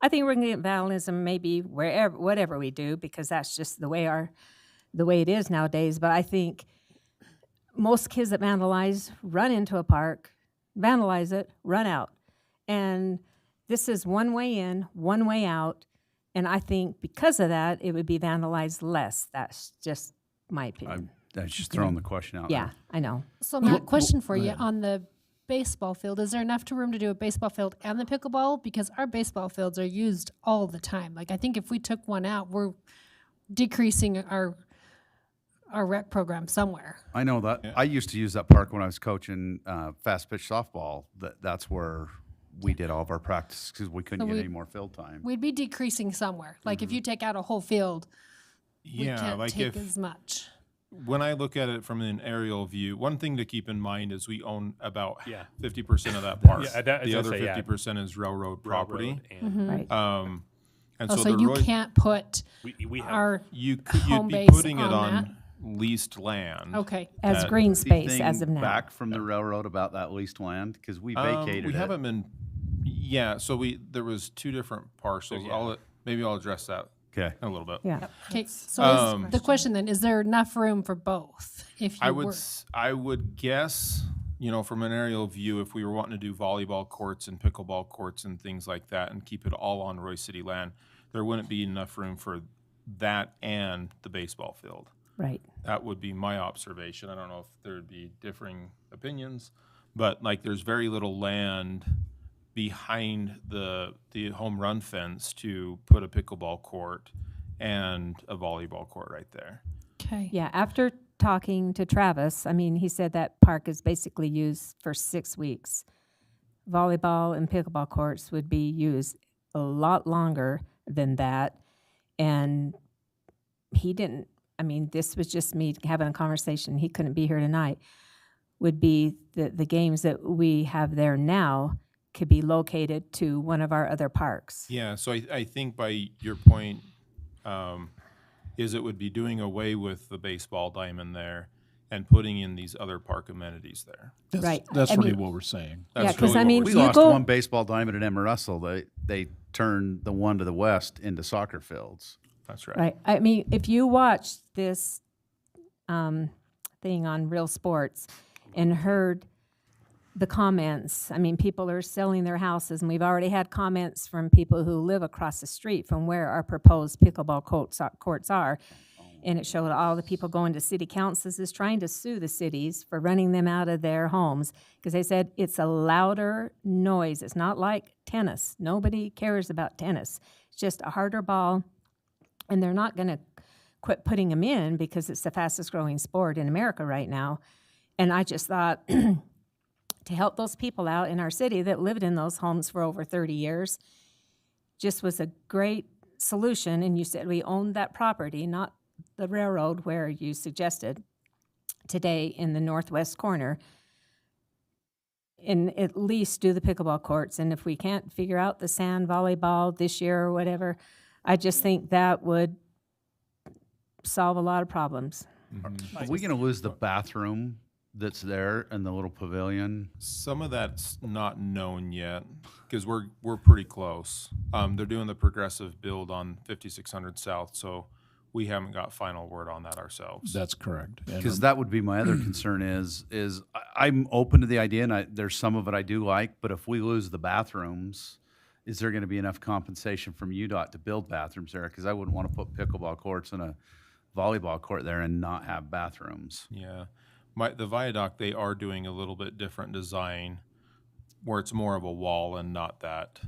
Speaker 3: think we're going to get vandalism maybe whatever we do, because that's just the way it is nowadays. But I think most kids that vandalize run into a park, vandalize it, run out. And this is one way in, one way out. And I think because of that, it would be vandalized less. That's just my opinion.
Speaker 2: I'm just throwing the question out
Speaker 3: Yeah,
Speaker 2: there.
Speaker 3: I know.
Speaker 9: So Matt, question for you on the baseball field. Is there enough room to do a baseball field and the pickleball? Because our baseball fields are used all the time. Like, I think if we took one out, we're decreasing our rec program somewhere.
Speaker 2: I know that. I used to use that park when I was coaching fast pitch softball. That's where we did all of our practice because we couldn't
Speaker 9: So
Speaker 2: get any more field time.
Speaker 9: We'd be decreasing somewhere. Like, if you take out a whole field, we
Speaker 10: Yeah,
Speaker 9: can't
Speaker 10: like
Speaker 9: take
Speaker 10: if,
Speaker 9: as much.
Speaker 10: when I look at it from an aerial view, one thing to keep in mind is we own about
Speaker 4: Yeah.
Speaker 10: 50% of that park.
Speaker 4: Yeah, that- I was
Speaker 10: The
Speaker 4: gonna
Speaker 10: other
Speaker 4: say, yeah.
Speaker 10: 50% is railroad property.
Speaker 4: And
Speaker 3: Right.
Speaker 10: And
Speaker 9: Oh,
Speaker 10: so
Speaker 9: so
Speaker 10: the
Speaker 9: you
Speaker 10: Roy-
Speaker 9: can't put
Speaker 4: we have
Speaker 9: our,
Speaker 10: you'd
Speaker 9: home
Speaker 10: be
Speaker 9: base
Speaker 10: putting it
Speaker 9: on
Speaker 10: on leased land.
Speaker 9: okay.
Speaker 3: As
Speaker 10: That-
Speaker 3: green space
Speaker 2: Anything
Speaker 3: as of now.
Speaker 2: back from the railroad about that leased land? Because we vacated
Speaker 10: We
Speaker 2: it.
Speaker 10: haven't been, yeah, so there was 2 different parcels.
Speaker 4: Yeah.
Speaker 10: Maybe I'll address that
Speaker 2: Okay.
Speaker 10: in a little bit.
Speaker 3: Yeah.
Speaker 9: Okay, so the question then, is there enough room for both? If you were,
Speaker 10: I would guess, from an aerial view, if we were wanting to do volleyball courts and pickleball courts and things like that and keep it all on Roy City land, there wouldn't be enough room for that and the baseball field.
Speaker 3: Right.
Speaker 10: That would be my observation. I don't know if there'd be differing opinions, but there's very little land behind the home run fence to put a pickleball court and a volleyball court right there.
Speaker 9: Okay.
Speaker 3: Yeah, after talking to Travis, I mean, he said that park is basically used for 6 weeks. Volleyball and pickleball courts would be used a lot longer than that. And he didn't, I mean, this was just me having a conversation. He couldn't be here tonight. Would be the games that we have there now could be located to one of our other parks.
Speaker 10: Yeah, so I think by your point, is it would be doing away with the baseball diamond there and putting in these other park amenities there.
Speaker 3: Right.
Speaker 1: That's
Speaker 3: I
Speaker 1: really
Speaker 3: mean-
Speaker 1: what we're saying.
Speaker 3: Yeah,
Speaker 10: That's
Speaker 3: because
Speaker 10: really
Speaker 3: I
Speaker 10: what
Speaker 3: mean,
Speaker 10: we're
Speaker 2: We
Speaker 3: you
Speaker 2: lost
Speaker 3: go,
Speaker 2: one baseball diamond at Emma Russell. They turned the one to the west into soccer fields.
Speaker 10: That's right.
Speaker 3: right. I mean, if you watch this thing on Real Sports and heard the comments, I mean, people are selling their houses, and we've already had comments from people who live across the street from where our proposed pickleball courts are. And it showed all the people going to city councils is trying to sue the cities for running them out of their homes because they said it's a louder noise. It's not like tennis. Nobody cares about tennis. It's just a harder ball, and they're not going to quit putting them in because it's the fastest growing sport in America right now. And I just thought to help those people out in our city that lived in those homes for over 30 years just was a great solution. And you said we owned that property, not the railroad where you suggested today in the northwest corner, and at least do the pickleball courts. And if we can't figure out the sand volleyball this year or whatever, I just think that would solve a lot of problems.
Speaker 2: Are we going to lose the bathroom that's there in the little pavilion?
Speaker 10: Some of that's not known yet because we're pretty close. They're doing the progressive build on 5600 South, so we haven't got final word on that ourselves.
Speaker 1: That's correct. And
Speaker 2: Because that would be my other concern is I'm open to the idea, and there's some of it I do like, but if we lose the bathrooms, is there going to be enough compensation from UDOT to build bathrooms there? Because I wouldn't want to put pickleball courts and a volleyball court there and not have bathrooms.
Speaker 10: Yeah. The viaduct, they are doing a little bit different design where it's more of a wall and not that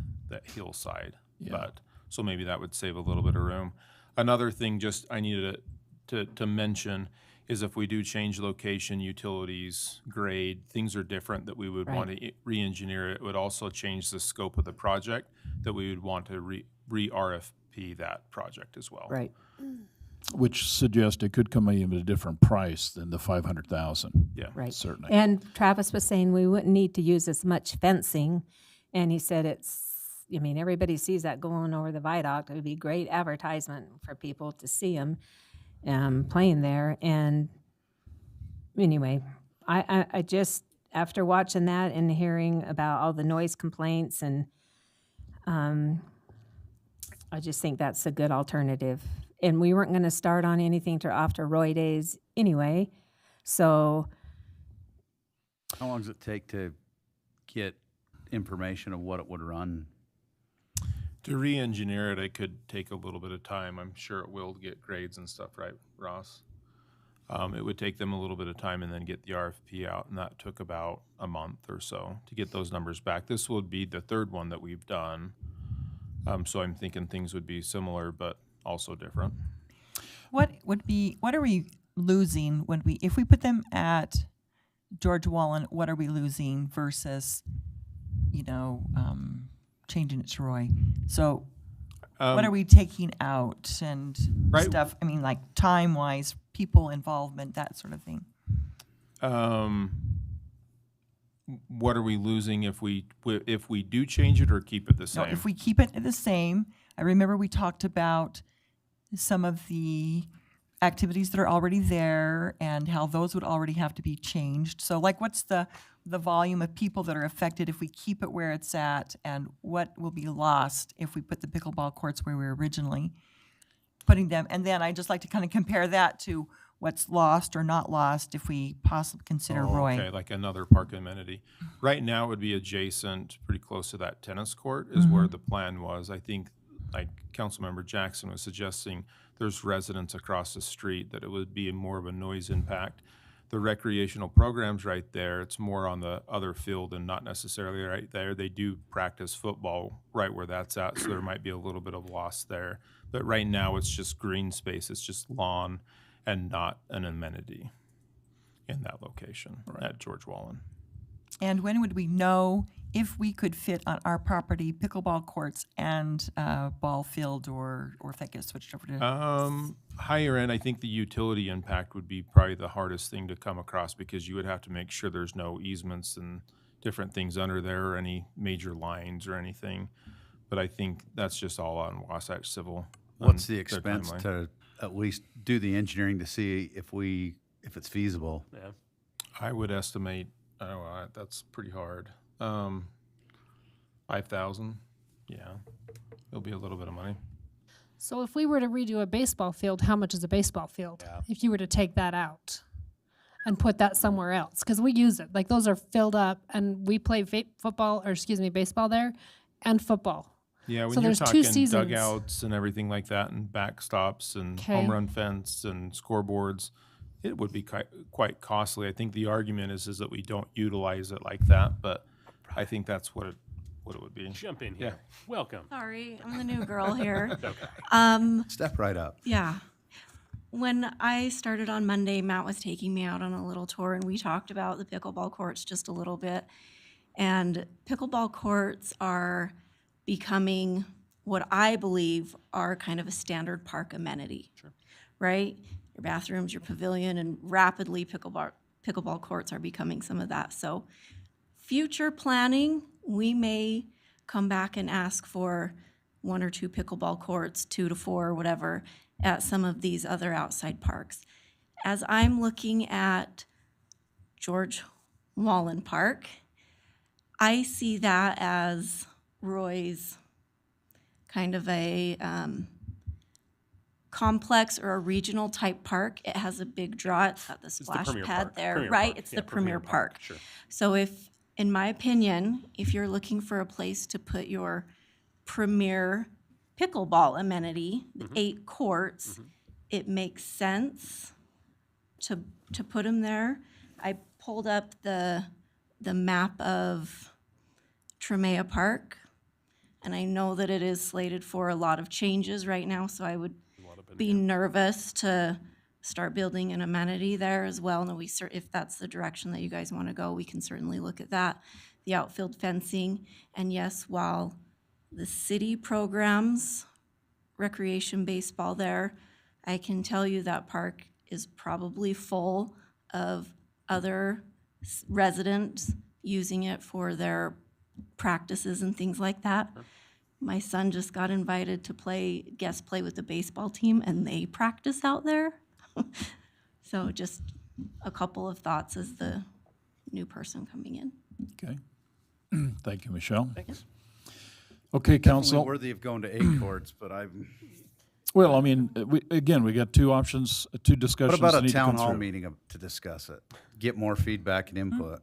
Speaker 10: hillside.
Speaker 1: Yeah.
Speaker 10: But so maybe that would save a little bit of room. Another thing just I needed to mention is if we do change location, utilities, grade, things are different that we would want to re-engineer. It would also change the scope of the project that we would want to re-RFP that project as well.
Speaker 3: Right.
Speaker 1: which suggests it could come in at a different price than the 500,000.
Speaker 10: Yeah.
Speaker 3: Right.
Speaker 1: Certainly.
Speaker 3: And Travis was saying we wouldn't need to use as much fencing, and he said I mean, everybody sees that going over the viaduct. It would be great advertisement for people to see him playing there. And anyway, I just, after watching that and hearing about all the noise complaints, and I just think that's a good alternative. And we weren't going to start on anything till after Roy Days anyway, so.
Speaker 2: How long does it take to get information of what it would run?
Speaker 10: To re-engineer it, it could take a little bit of time. I'm sure it will get grades and stuff, right, Ross? It would take them a little bit of time and then get the RFP out, and that took about a month or so to get those numbers back. This would be the third one that we've done, so I'm thinking things would be similar but also different.
Speaker 8: What are we losing if we put them at George Wallen, what are we losing versus, changing it to Roy? So what are we taking out and
Speaker 10: Right.
Speaker 8: stuff? I mean, like time-wise, people involvement, that sort of thing.
Speaker 10: What are we losing if we do change it or keep it the
Speaker 8: So
Speaker 10: same?
Speaker 8: if we keep it the same, I remember we talked about some of the activities that are already there and how those would already have to be changed. So like what's the volume of people that are affected if we keep it where it's at, and what will be lost if we put the pickleball courts where we were originally putting them? And then I just like to kind of compare that to what's lost or not lost if we possibly consider Roy.
Speaker 10: Okay, like another park amenity. Right now, it would be adjacent, pretty close to that tennis court is where the plan was. I think, like Councilmember Jackson was suggesting, there's residents across the street that it would be more of a noise impact. the recreational program's right there. It's more on the other field and not necessarily right there. They do practice football right where that's at, so there might be a little bit of loss there. But right now, it's just green space. It's just lawn and not an amenity in that location at George Wallen.
Speaker 8: And when would we know if we could fit on our property pickleball courts and ball field, or if that gets switched over to?
Speaker 10: Higher end, I think the utility impact would be probably the hardest thing to come across, because you would have to make sure there's no easements and different things under there, or any major lines or anything. But I think that's just all on Wasatch Civil.
Speaker 2: What's the
Speaker 10: their
Speaker 2: expense
Speaker 10: timeline.
Speaker 2: to at least do the engineering to see if it's feasible?
Speaker 4: Yeah.
Speaker 10: I would estimate, that's pretty hard. 5,000, yeah, it'll be a little bit of money.
Speaker 9: So if we were to redo a baseball field, how much is a baseball field? If you were to take that out and put that somewhere else, because we use it, like those are filled up, and we play baseball there and football.
Speaker 10: Yeah, when
Speaker 9: So
Speaker 10: you're
Speaker 9: there's two
Speaker 10: talking
Speaker 9: seasons.
Speaker 10: dugouts and everything like that, and backstops and home
Speaker 9: Okay.
Speaker 10: run fence and scoreboards, it would be quite costly. I think the argument is that we don't utilize it like that, but I think that's what it would be.
Speaker 4: Jump in here. Welcome.
Speaker 11: Sorry, I'm the new girl here.
Speaker 2: Step right up.
Speaker 11: Yeah. When I started on Monday, Matt was taking me out on a little tour, and we talked about the pickleball courts just a little bit. And pickleball courts are becoming what I believe are kind of a standard park amenity. Sure. Right? Your bathrooms, your pavilion, and rapidly pickleball courts are becoming some of that. So future planning, we may come back and ask for 1 or 2 pickleball courts, 2 to 4, whatever, at some of these other outside parks. As I'm looking at George Wallen Park, I see that as Roy's kind of a complex or a regional type park. It has a big draw. It's got the splash
Speaker 4: premier
Speaker 11: pad
Speaker 4: park.
Speaker 11: there,
Speaker 4: Premier
Speaker 11: right?
Speaker 4: park.
Speaker 11: It's
Speaker 4: Yeah,
Speaker 11: the premier park.
Speaker 4: Sure.
Speaker 11: So if, in my opinion, if you're looking for a place to put your premier pickleball amenity, the 8 courts, it makes sense to put them there. I pulled up the map of Tremea Park, and I know that it is slated for a lot of changes right now, so I would be nervous to start building an amenity there as well. And if that's the direction that you guys want to go, we can certainly look at that. The outfield fencing, and yes, while the city programs recreation baseball there, I can tell you that park is probably full of other residents using it for their practices and things like that. My son just got invited to guest play with the baseball team, and they practice out there. So just a couple of thoughts as the new person coming in.
Speaker 1: Okay. Thank you, Michelle.
Speaker 4: Thanks.
Speaker 1: Okay,
Speaker 2: Definitely
Speaker 1: council.
Speaker 2: worthy of going to 8 courts, but
Speaker 1: Well, I mean, we got 2 options, 2
Speaker 2: what
Speaker 1: discussions.
Speaker 2: about
Speaker 1: that
Speaker 2: a
Speaker 1: need to
Speaker 2: town
Speaker 1: come
Speaker 2: hall
Speaker 1: through.
Speaker 2: meeting to discuss it? Get more feedback and input.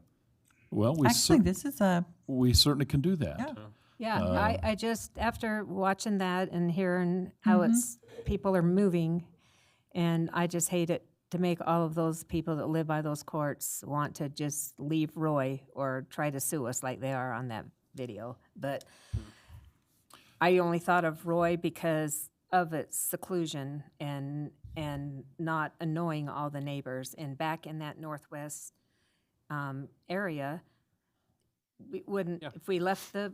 Speaker 1: Well,
Speaker 8: Actually, this is
Speaker 1: we certainly can do that.
Speaker 8: Yeah.
Speaker 3: Yeah, I just, after watching that and hearing how people are moving, and I just hate it to make all of those people that live by those courts want to just leave Roy or try to sue us like they are on that video. But I only thought of Roy because of its seclusion and not annoying all the neighbors. And back in that northwest area, we wouldn't, if we left the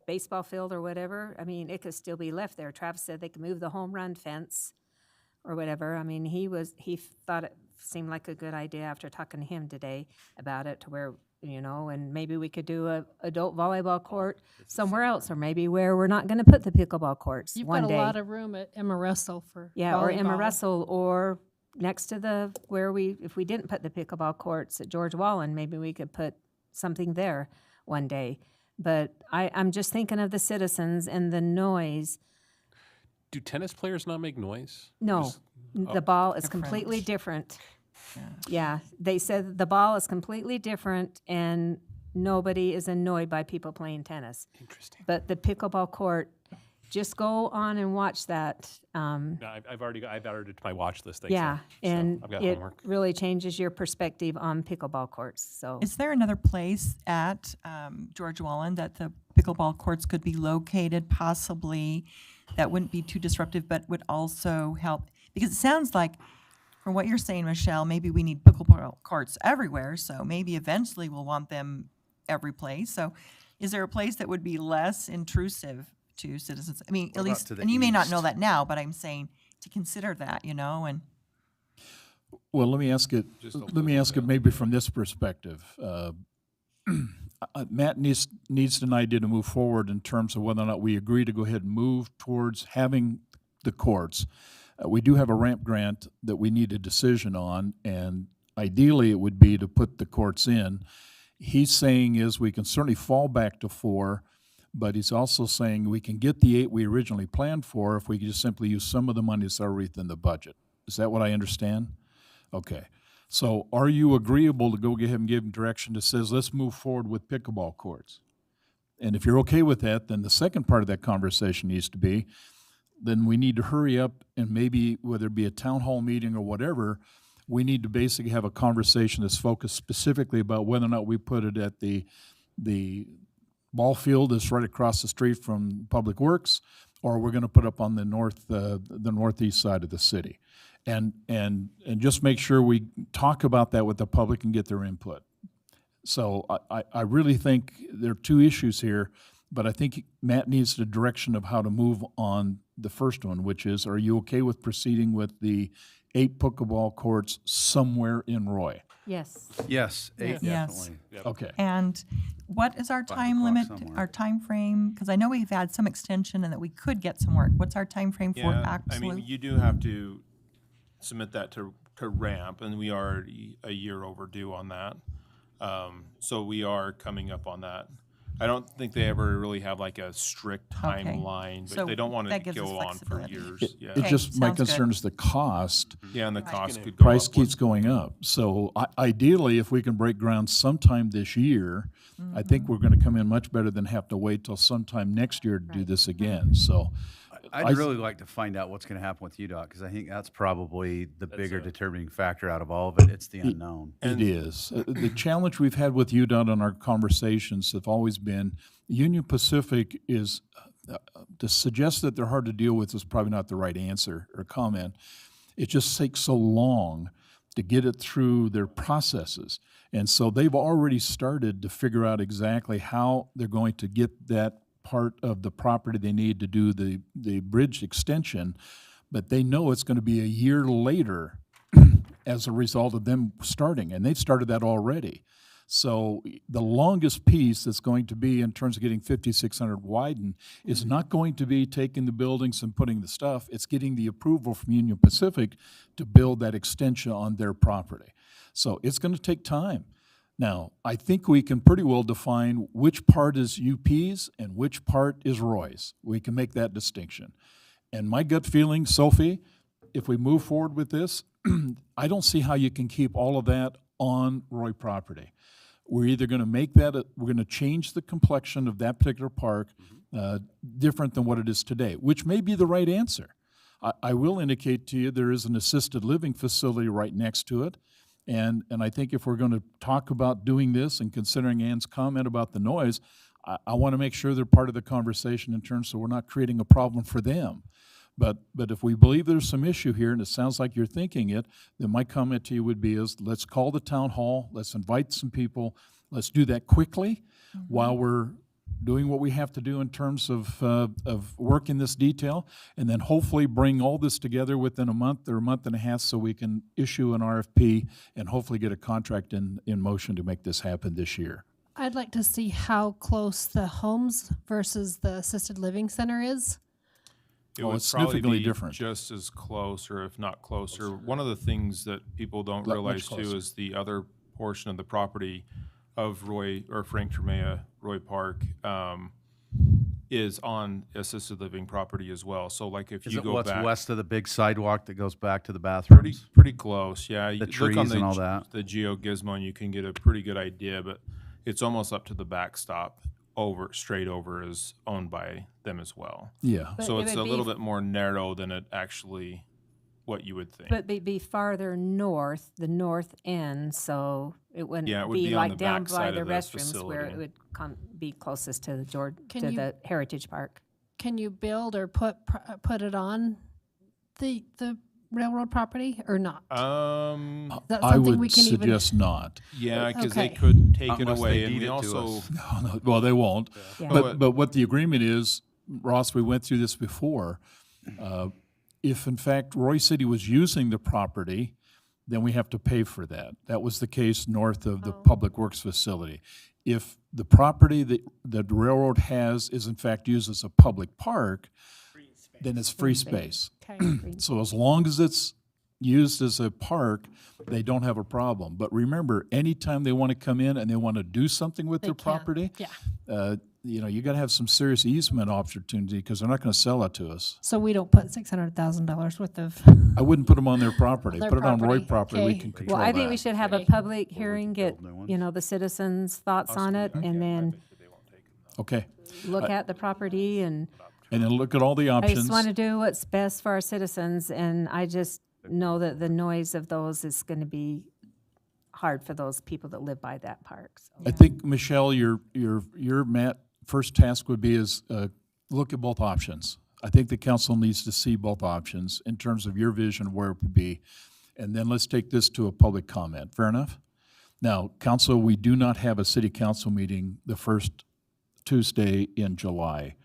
Speaker 3: baseball field or whatever, I mean, it could still be left there. Travis said they could move the home run fence or whatever. I mean, he thought it seemed like a good idea after talking to him today about it, to where, and maybe we could do a adult volleyball court somewhere else, or maybe where we're not gonna put the pickleball courts
Speaker 9: You've
Speaker 3: one
Speaker 9: got a
Speaker 3: day.
Speaker 9: lot of room at Emma Russell for
Speaker 3: Yeah, or Emma
Speaker 9: volleyball.
Speaker 3: Russell, or next to if we didn't put the pickleball courts at George Wallen, maybe we could put something there one day. But I'm just thinking of the citizens and the noise.
Speaker 4: Do tennis players not make noise?
Speaker 3: No,
Speaker 4: Just-
Speaker 3: the ball is
Speaker 8: Different.
Speaker 3: completely different. Yeah, they said the ball is completely different, and nobody is annoyed by people playing tennis.
Speaker 4: Interesting.
Speaker 3: But the pickleball court just go on and watch that.
Speaker 4: No, I've added it to my watch list. Thanks,
Speaker 3: Yeah,
Speaker 4: Ann. So
Speaker 3: and
Speaker 4: I've got
Speaker 3: it
Speaker 4: homework.
Speaker 3: really changes your perspective on pickleball courts, so.
Speaker 8: Is there another place at George Wallen that the pickleball courts could be located possibly that wouldn't be too disruptive but would also help? Because it sounds like, from what you're saying, Michelle, maybe we need pickleball courts everywhere, so maybe eventually we'll want them every place. So is there a place that would be less intrusive to citizens? I mean,
Speaker 2: What
Speaker 8: at
Speaker 2: about
Speaker 8: least,
Speaker 2: to the
Speaker 8: and you may not know
Speaker 2: east?
Speaker 8: that now, but I'm saying to consider that, you know, and
Speaker 1: Well, let me ask it, maybe from this perspective. Matt needs an idea to move forward in terms of whether or not we agree to go ahead and move towards having the courts. We do have a ramp grant that we need a decision on, and ideally it would be to put the courts in. He's saying is we can certainly fall back to 4, but he's also saying we can get the 8 we originally planned for if we could just simply use some of the money that's already within the budget. Is that what I understand? Okay. So are you agreeable to go ahead and give him direction that says, let's move forward with pickleball courts? And if you're okay with that, then the second part of that conversation needs to be, then we need to hurry up and maybe, whether it be a town hall meeting or whatever, we need to basically have a conversation that's focused specifically about whether or not we put it at the ball field that's right across the street from Public Works, or we're going to put up on the northeast side of the city. And just make sure we talk about that with the public and get their input. So I really think there are 2 issues here, but I think Matt needs the direction of how to move on the first one, which is, are you okay with proceeding with the 8 pickleball courts somewhere in Roy?
Speaker 3: Yes.
Speaker 2: Yes, 8
Speaker 8: Yes.
Speaker 2: definitely.
Speaker 1: Okay.
Speaker 8: And what is our
Speaker 2: 5
Speaker 8: time
Speaker 2: o'clock
Speaker 8: limit,
Speaker 2: somewhere.
Speaker 8: our time frame? Because I know we've had some extension and that we could get some work. What's our time frame for
Speaker 10: Yeah, I
Speaker 8: absolute?
Speaker 10: mean, you do have to submit that to ramp, and we are a year overdue on that. So we are coming up on that. I don't think they ever really have like a strict
Speaker 8: Okay.
Speaker 10: timeline,
Speaker 8: So
Speaker 10: but they don't want
Speaker 8: that
Speaker 10: to
Speaker 8: gives us
Speaker 10: go on for
Speaker 8: flexibility.
Speaker 10: years. Yeah,
Speaker 1: It
Speaker 8: Okay,
Speaker 1: just, my
Speaker 8: sounds good.
Speaker 1: concern is the cost.
Speaker 10: yeah, and the cost could go
Speaker 1: Price
Speaker 10: up
Speaker 1: keeps going up. So ideally, if we can break ground sometime this year, I think we're going to come in much better than have to wait till sometime next year to do this again. So
Speaker 2: I'd really like to find out what's going to happen with UDOT, because I think that's probably the bigger
Speaker 4: a-
Speaker 2: determining factor out of all of it. It's the unknown.
Speaker 1: it is. The challenge we've had with UDOT on our conversations have always been, Union Pacific is, to suggest that they're hard to deal with is probably not the right answer or comment. It just takes so long to get it through their processes. And so they've already started to figure out exactly how they're going to get that part of the property they need to do the bridge extension, but they know it's going to be a year later as a result of them starting, and they've started that already. So the longest piece that's going to be in terms of getting 5600 widened is not going to be taking the buildings and putting the stuff, it's getting the approval from Union Pacific to build that extension on their property. So it's going to take time. Now, I think we can pretty well define which part is UP's and which part is Roy's. We can make that distinction. And my gut feeling, Sophie, if we move forward with this, I don't see how you can keep all of that on Roy property. We're either going to make that, we're going to change the complexion of that particular park different than what it is today, which may be the right answer. I will indicate to you there is an assisted living facility right next to it. And I think if we're going to talk about doing this and considering Ann's comment about the noise, I want to make sure they're part of the conversation in terms so we're not creating a problem for them. But if we believe there's some issue here, and it sounds like you're thinking it, then my comment to you would be is let's call the town hall, let's invite some people, let's do that quickly while we're doing what we have to do in terms of working this detail, and then hopefully bring all this together within a month or a month and a half so we can issue an RFP and hopefully get a contract in motion to make this happen this year.
Speaker 9: I'd like to see how close the homes versus the assisted living center is.
Speaker 10: It
Speaker 1: Oh,
Speaker 10: would
Speaker 1: it's
Speaker 10: probably
Speaker 1: significantly
Speaker 10: be
Speaker 1: different.
Speaker 10: just as close, or if not closer. One of the things that people don't
Speaker 1: Much
Speaker 10: realize
Speaker 1: closer.
Speaker 10: too is the other portion of the property of Roy, or Frank Tremea, Roy Park, is on assisted living property as well. So like if
Speaker 2: Is
Speaker 10: you
Speaker 2: it
Speaker 10: go
Speaker 2: what's
Speaker 10: back,
Speaker 2: west of the big sidewalk that goes back to the
Speaker 10: pretty
Speaker 2: bathrooms?
Speaker 10: pretty close, yeah. You
Speaker 2: The
Speaker 10: look on
Speaker 2: trees and all that.
Speaker 10: the GeoGizmo, and you can get a pretty good idea, but it's almost up to the backstop straight over is owned by them as well.
Speaker 1: Yeah.
Speaker 3: But
Speaker 10: So
Speaker 3: it
Speaker 10: it's
Speaker 3: would
Speaker 10: a
Speaker 3: be
Speaker 10: little bit more narrow than it actually, what you would think.
Speaker 3: But they'd be farther north, the north end, so it wouldn't
Speaker 10: Yeah, it would
Speaker 3: be
Speaker 10: be on
Speaker 3: like
Speaker 10: the
Speaker 3: down
Speaker 10: back
Speaker 3: by
Speaker 10: side
Speaker 3: the
Speaker 10: of the
Speaker 3: restrooms where it
Speaker 10: facility.
Speaker 3: would be closest to the
Speaker 9: Can
Speaker 3: to
Speaker 9: you-
Speaker 3: the Heritage Park.
Speaker 9: Can you build or put it on the railroad property or not?
Speaker 10: Um,
Speaker 9: Is that
Speaker 1: I
Speaker 9: something
Speaker 1: would
Speaker 9: we can even?
Speaker 1: suggest not.
Speaker 10: yeah, because they
Speaker 9: Okay.
Speaker 10: could take it
Speaker 2: Unless they
Speaker 10: away, and
Speaker 2: deed
Speaker 10: we
Speaker 2: it to
Speaker 10: also,
Speaker 2: us.
Speaker 1: Well, they won't.
Speaker 3: Yeah.
Speaker 1: But what the agreement is, Ross, we went through this before. If in fact Roy City was using the property, then we have to pay for that. That was the case north of the Public Works facility. If the property that the railroad has is in fact used as a public park, then it's free space.
Speaker 9: Okay.
Speaker 1: So as long as it's used as a park, they don't have a problem. But remember, anytime they want to come in and they want to do something with their
Speaker 9: can.
Speaker 1: property,
Speaker 9: Yeah.
Speaker 1: you got to have some serious easement opportunity because they're not going to sell it to us.
Speaker 9: So we don't put $600,000 worth of.
Speaker 1: I wouldn't put them on their property.
Speaker 9: Their
Speaker 1: Put it on Roy
Speaker 9: property.
Speaker 1: property. We
Speaker 9: Okay.
Speaker 1: can control
Speaker 3: Well, I think we
Speaker 1: that.
Speaker 3: should have a
Speaker 9: Okay.
Speaker 3: public hearing, get,
Speaker 2: build new ones.
Speaker 3: you know, the citizens' thoughts on it, and then
Speaker 1: Okay.
Speaker 3: look at the property, and
Speaker 1: And then look at all the
Speaker 3: I
Speaker 1: options.
Speaker 3: just want to do what's best for our citizens, and I just know that the noise of those is going to be hard for those people that live by that park, so.
Speaker 1: I think, Michelle, your first task would be is look at both options. I think the council needs to see both options in terms of your vision of where it would be. And then let's take this to a public comment. Fair enough? Now, council, we do not have a city council meeting the first Tuesday in July.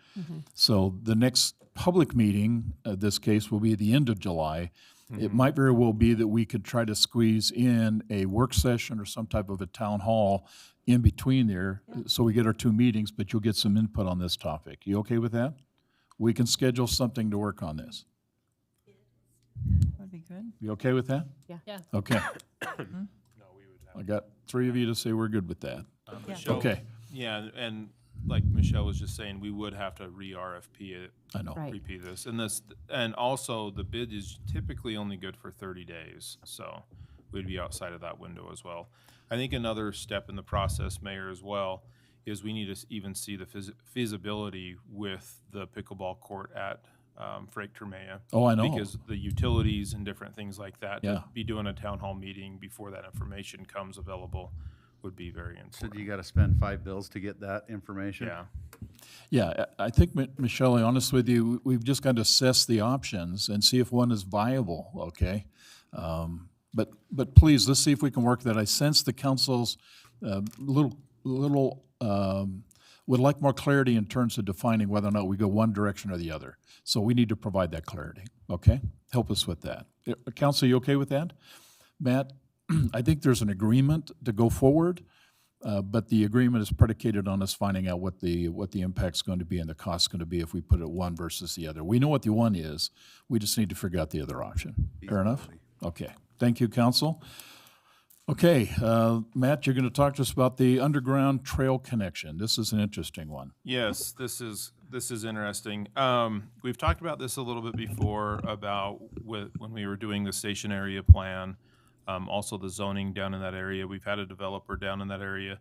Speaker 1: So the next public meeting, this case, will be the end of July. It might very well be that we could try to squeeze in a work session or some type of a town hall in between there, so we get our two meetings, but you'll get some input on this topic. You okay with that? We can schedule something to work on this.
Speaker 8: That'd be good.
Speaker 1: You okay with that?
Speaker 9: Yeah.
Speaker 1: Okay. I got three of you to say we're good with that.
Speaker 10: Michelle,
Speaker 1: Okay,
Speaker 10: yeah, and like Michelle was just saying, we would have to re-RFP it,
Speaker 1: I know.
Speaker 3: Right.
Speaker 10: repeat this. And also, the bid is typically only good for 30 days, so we'd be outside of that window as well. I think another step in the process, Mayor, as well, is we need to even see the feasibility with the pickleball court at Frank Termea.
Speaker 1: Oh, I know.
Speaker 10: Because the utilities and different things like that,
Speaker 1: Yeah.
Speaker 10: to be doing a town hall meeting before that information comes available would be very
Speaker 2: So
Speaker 10: important.
Speaker 2: you got to spend 5 bills to get that information?
Speaker 10: Yeah.
Speaker 1: Yeah, I think, Michelle, to be honest with you, we've just got to assess the options and see if one is viable, okay? But please, let's see if we can work that. I sense the council's would like more clarity in terms of defining whether or not we go one direction or the other. So we need to provide that clarity, okay? Help us with that. Council, you okay with that? Matt, I think there's an agreement to go forward, but the agreement is predicated on us finding out what the impact's going to be and the cost's going to be if we put it one versus the other. We know what the one is, we just need to figure out the other option. Fair enough? Okay, thank you, council. Okay, Matt, you're going to talk to us about the underground trail connection. This is an interesting one.
Speaker 10: Yes, this is interesting. We've talked about this a little bit before about when we were doing the station area plan, also the zoning down in that area. We've had a developer down in that area.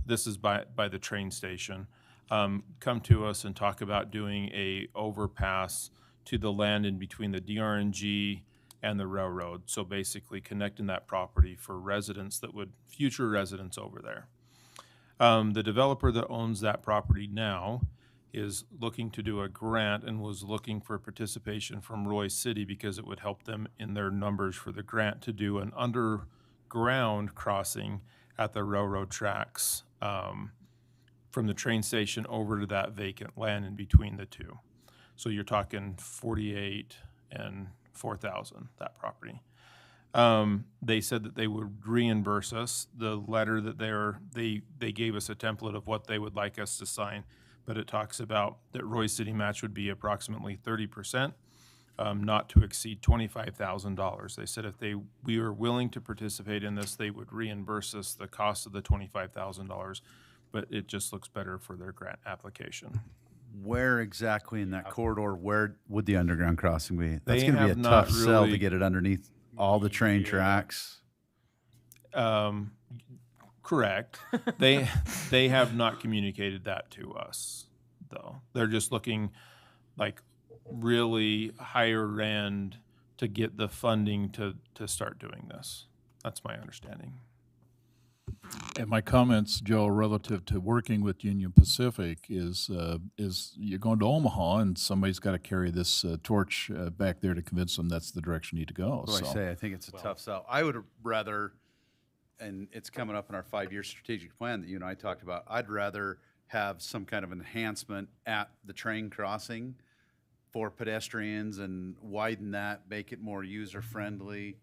Speaker 10: This is by the train station. Come to us and talk about doing a overpass to the land in between the DRNG and the railroad. So basically connecting that property for future residents over there. The developer that owns that property now is looking to do a grant and was looking for participation from Roy City because it would help them in their numbers for the grant to do an underground crossing at the railroad tracks from the train station over to that vacant land in between the two. So you're talking 48 and 4,000, that property. They said that they would reimburse us. The letter that they gave us a template of what they would like us to sign, but it talks about that Roy City match would be approximately 30%, not to exceed $25,000. They said if we were willing to participate in this, they would reimburse us the cost of the $25,000, but it just looks better for their grant application.
Speaker 2: Where exactly in that corridor, where would the underground crossing be? That's
Speaker 10: They
Speaker 2: going to be a
Speaker 10: have not
Speaker 2: tough sell to
Speaker 10: really-
Speaker 2: get it underneath all the train tracks.
Speaker 10: Correct. They have not communicated that to us, though. They're just looking like really higher end to get the funding to start doing this. That's my understanding.
Speaker 1: And my comments, Joe, relative to working with Union Pacific is you're going to Omaha and somebody's got to carry this torch back there to convince them that's the direction you need to go.
Speaker 2: What do I
Speaker 1: So
Speaker 2: say? I think it's a tough sell. I would rather, and it's coming up in our 5-year strategic plan that you and I talked about, I'd rather have some kind of enhancement at the train crossing for pedestrians and widen that, make it more user-friendly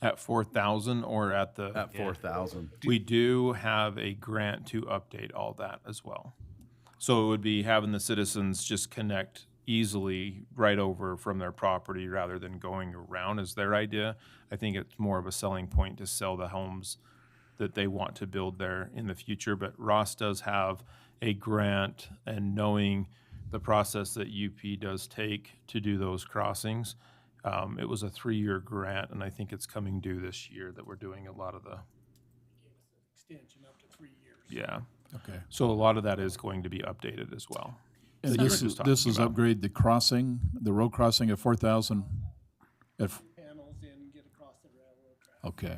Speaker 10: At 4,000 or at the?
Speaker 2: at 4,000.
Speaker 10: We do have a grant to update all that as well. So it would be having the citizens just connect easily right over from their property rather than going around is their idea. I think it's more of a selling point to sell the homes that they want to build there in the future. But Ross does have a grant, and knowing the process that UP does take to do those crossings, it was a 3-year grant, and I think it's coming due this year that we're doing a lot of the.
Speaker 12: Extension up to 3 years.
Speaker 10: Yeah.
Speaker 1: okay.
Speaker 10: So a lot of that is going to be updated as well.
Speaker 1: And
Speaker 10: that
Speaker 1: this
Speaker 10: Rick
Speaker 1: is
Speaker 10: was talking about.
Speaker 1: upgrade the crossing, the road crossing at 4,000.
Speaker 12: Panels in, get across the railroad track.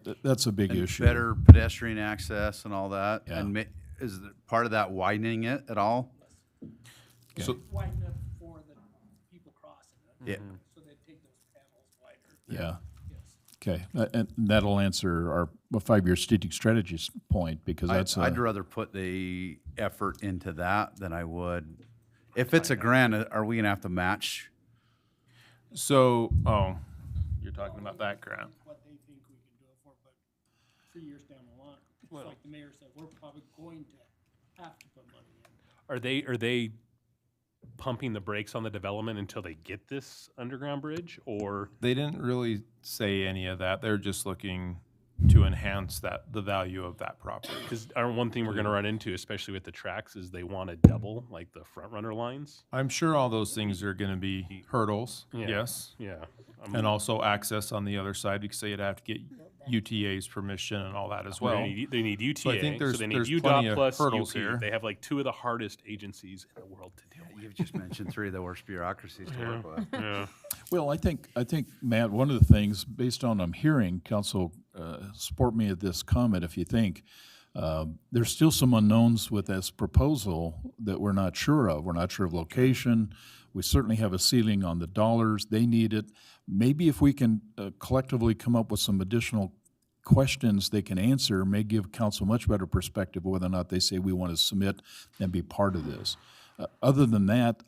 Speaker 1: Okay, that's a big
Speaker 2: And
Speaker 1: issue.
Speaker 2: better pedestrian access and all that.
Speaker 1: Yeah.
Speaker 2: And is part of that widening it at all?
Speaker 10: So
Speaker 12: Widen it for the people crossing it.
Speaker 2: Yeah.
Speaker 12: So they take those panels wider.
Speaker 1: Yeah.
Speaker 12: Yes.
Speaker 1: Okay, and that'll answer our 5-year strategic strategies point because that's
Speaker 2: I'd rather put the effort into that than I would. If it's a grant, are we gonna have to match?
Speaker 10: So, you're talking about that grant.
Speaker 12: What they think we can do it for, but 3 years down the line, it's like the mayor said, we're probably going to have to put money in.
Speaker 4: Are they pumping the brakes on the development until they get this underground bridge, or?
Speaker 10: They didn't really say any of that. They're just looking to enhance the value of that property.
Speaker 4: Because one thing we're going to run into, especially with the tracks, is they want to double like the front runner lines.
Speaker 10: I'm sure all those things are going to be hurdles,
Speaker 4: Yeah.
Speaker 10: yes.
Speaker 4: Yeah.
Speaker 10: And also access on the other side because they'd have to get UTA's permission and all that as well.
Speaker 4: They need UTA,
Speaker 10: So I think
Speaker 4: so they need
Speaker 10: there's plenty
Speaker 4: UDOT
Speaker 10: of
Speaker 4: plus
Speaker 10: hurdles
Speaker 4: UP.
Speaker 10: here.
Speaker 4: They have like 2 of the hardest agencies in the world to deal with.
Speaker 2: You've just mentioned 3 of the worst bureaucracies to work with.
Speaker 4: Yeah.
Speaker 1: Well, I think, Matt, one of the things, based on I'm hearing, Council, support me at this comment if you think, there's still some unknowns with this proposal that we're not sure of. We're not sure of location. We certainly have a ceiling on the dollars. They need it. Maybe if we can collectively come up with some additional questions they can answer, may give council much better perspective of whether or not they say we want to submit and be part of this. Other than that,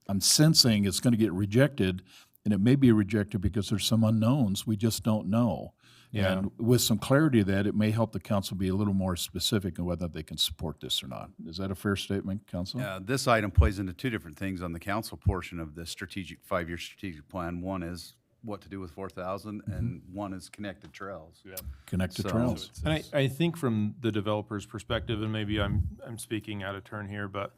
Speaker 1: I'm sensing it's going to get rejected, and it may be rejected because there's some unknowns we just don't know.
Speaker 10: Yeah.
Speaker 1: And with some clarity of that, it may help the council be a little more specific on whether they can support this or not. Is that a fair statement, council?
Speaker 2: This item plays into 2 different things on the council portion of the 5-year strategic plan. One is what to do with 4,000, and one is connected trails.
Speaker 4: Yeah.
Speaker 1: Connected
Speaker 2: So-
Speaker 1: trails.
Speaker 10: And I think from the developer's perspective, and maybe I'm speaking out of turn here, but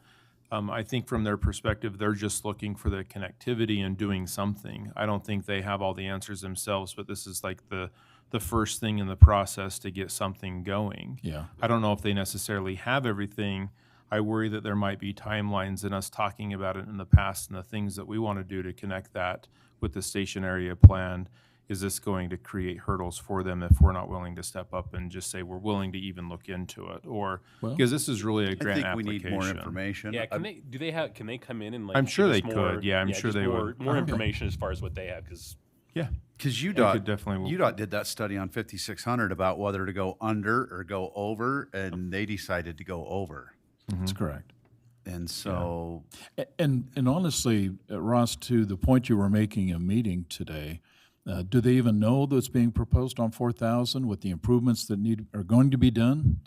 Speaker 10: I think from their perspective, they're just looking for the connectivity and doing something. I don't think they have all the answers themselves, but this is like the first thing in the process to get something going.
Speaker 1: Yeah.
Speaker 10: I don't know if they necessarily have everything. I worry that there might be timelines in us talking about it in the past and the things that we want to do to connect that with the station area plan. Is this going to create hurdles for them if we're not willing to step up and just say we're willing to even look into it? Or,
Speaker 1: Well,
Speaker 10: because this is really a
Speaker 2: I
Speaker 10: grant
Speaker 2: think we need
Speaker 10: application.
Speaker 2: more information.
Speaker 4: Yeah, can they come in and like?
Speaker 10: I'm sure
Speaker 4: give us
Speaker 10: they
Speaker 4: more-
Speaker 10: could. Yeah, I'm sure
Speaker 4: just
Speaker 10: they
Speaker 4: more,
Speaker 10: would.
Speaker 4: More
Speaker 10: Okay.
Speaker 4: information as far as what they have, because
Speaker 10: Yeah.
Speaker 2: Because
Speaker 10: could definitely-
Speaker 2: UDOT did that study on 5,600 about whether to go under or go over, and they decided to go over.
Speaker 1: That's correct.
Speaker 2: And so,
Speaker 1: And honestly, Ross, to the point you were making in a meeting today, do they even know that's being proposed on 4,000 with the improvements that are going to be done?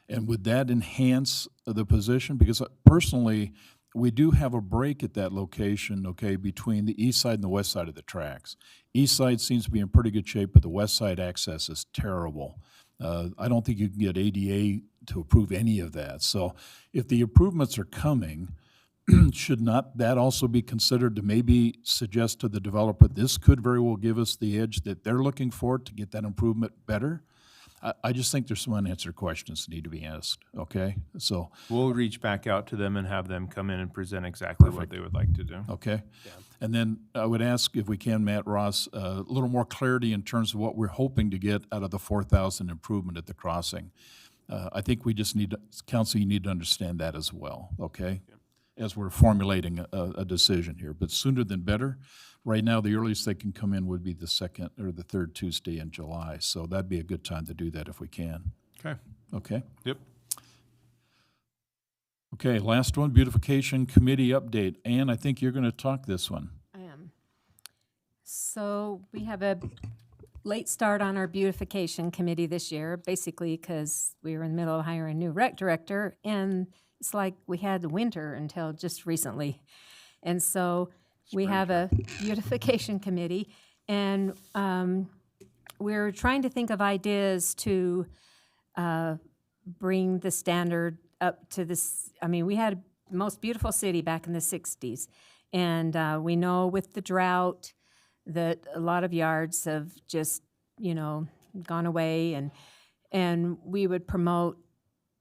Speaker 1: And would that enhance the position? Because personally, we do have a break at that location, okay, between the east side and the west side of the tracks. East side seems to be in pretty good shape, but the west side access is terrible. I don't think you can get ADA to approve any of that. So if the improvements are coming, should not that also be considered to maybe suggest to the developer, this could very well give us the edge that they're looking for to get that improvement better? I just think there's some unanswered questions that need to be asked, okay? So,
Speaker 10: We'll reach back out to them and have them come in and present exactly what they would like to do.
Speaker 1: okay? And then I would ask if we can, Matt, Ross, a little more clarity in terms of what we're hoping to get out of the 4,000 improvement at the crossing. I think we just need, council, you need to understand that as well, okay? As we're formulating a decision here, but sooner than better. Right now, the earliest they can come in would be the second or the third Tuesday in July, so that'd be a good time to do that if we can,
Speaker 10: Okay.
Speaker 1: okay?
Speaker 10: Yep.
Speaker 1: Okay, last one, beautification committee update. Ann, I think you're gonna talk this one.
Speaker 3: I am. So we have a late start on our beautification committee this year, basically because we were in the middle of hiring a new rec director, and it's like we had winter until just recently. And so we have a beautification committee, and we're trying to think of ideas to bring the standard up to this. I mean, we had the most beautiful city back in the 60s, and we know with the drought that a lot of yards have just, gone away, and we would promote,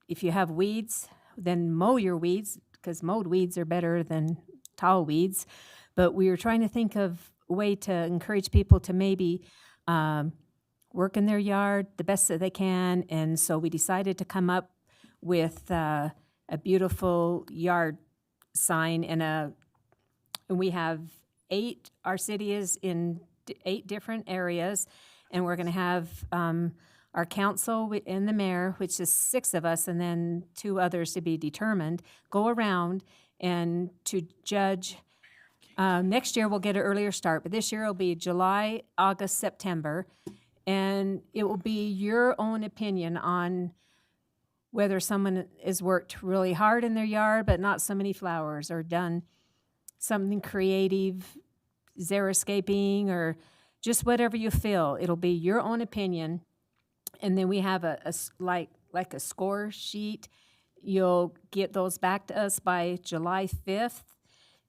Speaker 3: if you have weeds, then mow your weeds, because mowed weeds are better than tall weeds. But we were trying to think of a way to encourage people to maybe work in their yard the best that they can, and so we decided to come up with a beautiful yard sign, and we have 8, our city is in 8 different areas, and we're going to have our council and the mayor, which is 6 of us, and then 2 others to be determined, go around and to judge. Next year we'll get an earlier start, but this year it'll be July, August, September, and it will be your own opinion on whether someone has worked really hard in their yard but not so many flowers, or done something creative, xeriscaping, or just whatever you feel. It'll be your own opinion. And then we have like a score sheet. You'll get those back to us by July 5th.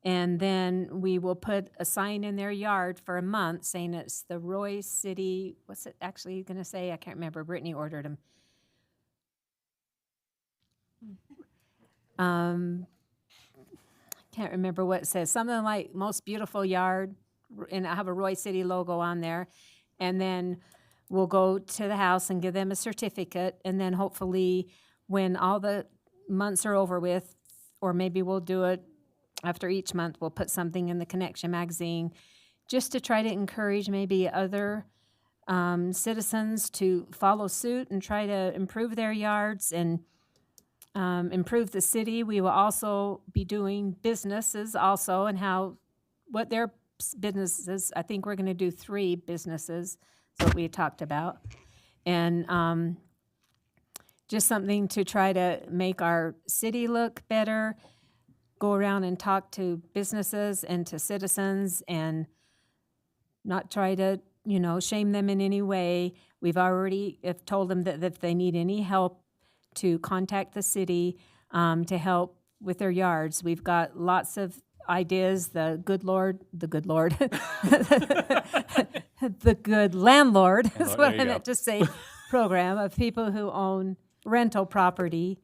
Speaker 3: And then we will put a sign in their yard for a month saying it's the Roy City, what's it actually going to say? I can't remember. Brittany ordered them. Can't remember what it says. Something like most beautiful yard, and I have a Roy City logo on there. And then we'll go to the house and give them a certificate, and then hopefully when all the months are over with, or maybe we'll do it after each month, we'll put something in the Connection magazine just to try to encourage maybe other citizens to follow suit and try to improve their yards and improve the city. We will also be doing businesses also, and what their businesses, I think we're going to do 3 businesses, that's what we talked about. And just something to try to make our city look better, go around and talk to businesses and to citizens and not try to, shame them in any way. We've already told them that if they need any help, to contact the city to help with their yards. We've got lots of ideas. The good landlord is what I meant to say, program of people who own rental property,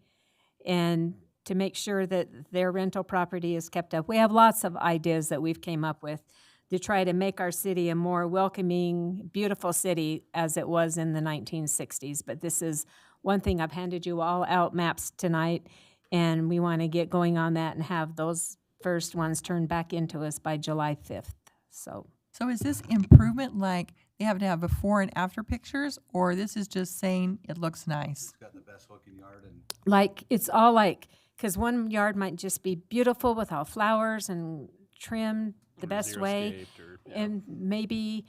Speaker 3: and to make sure that their rental property is kept up. We have lots of ideas that we've came up with to try to make our city a more welcoming, beautiful city as it was in the 1960s. But this is one thing. I've handed you all out maps tonight, and we want to get going on that and have those first ones turned back into us by July 5th. So
Speaker 8: is this improvement like they have to have before and after pictures, or this is just saying it looks nice?
Speaker 2: It's got the best looking yard, and
Speaker 3: like, it's all like, because one yard might just be beautiful with all flowers and trimmed the best way. And maybe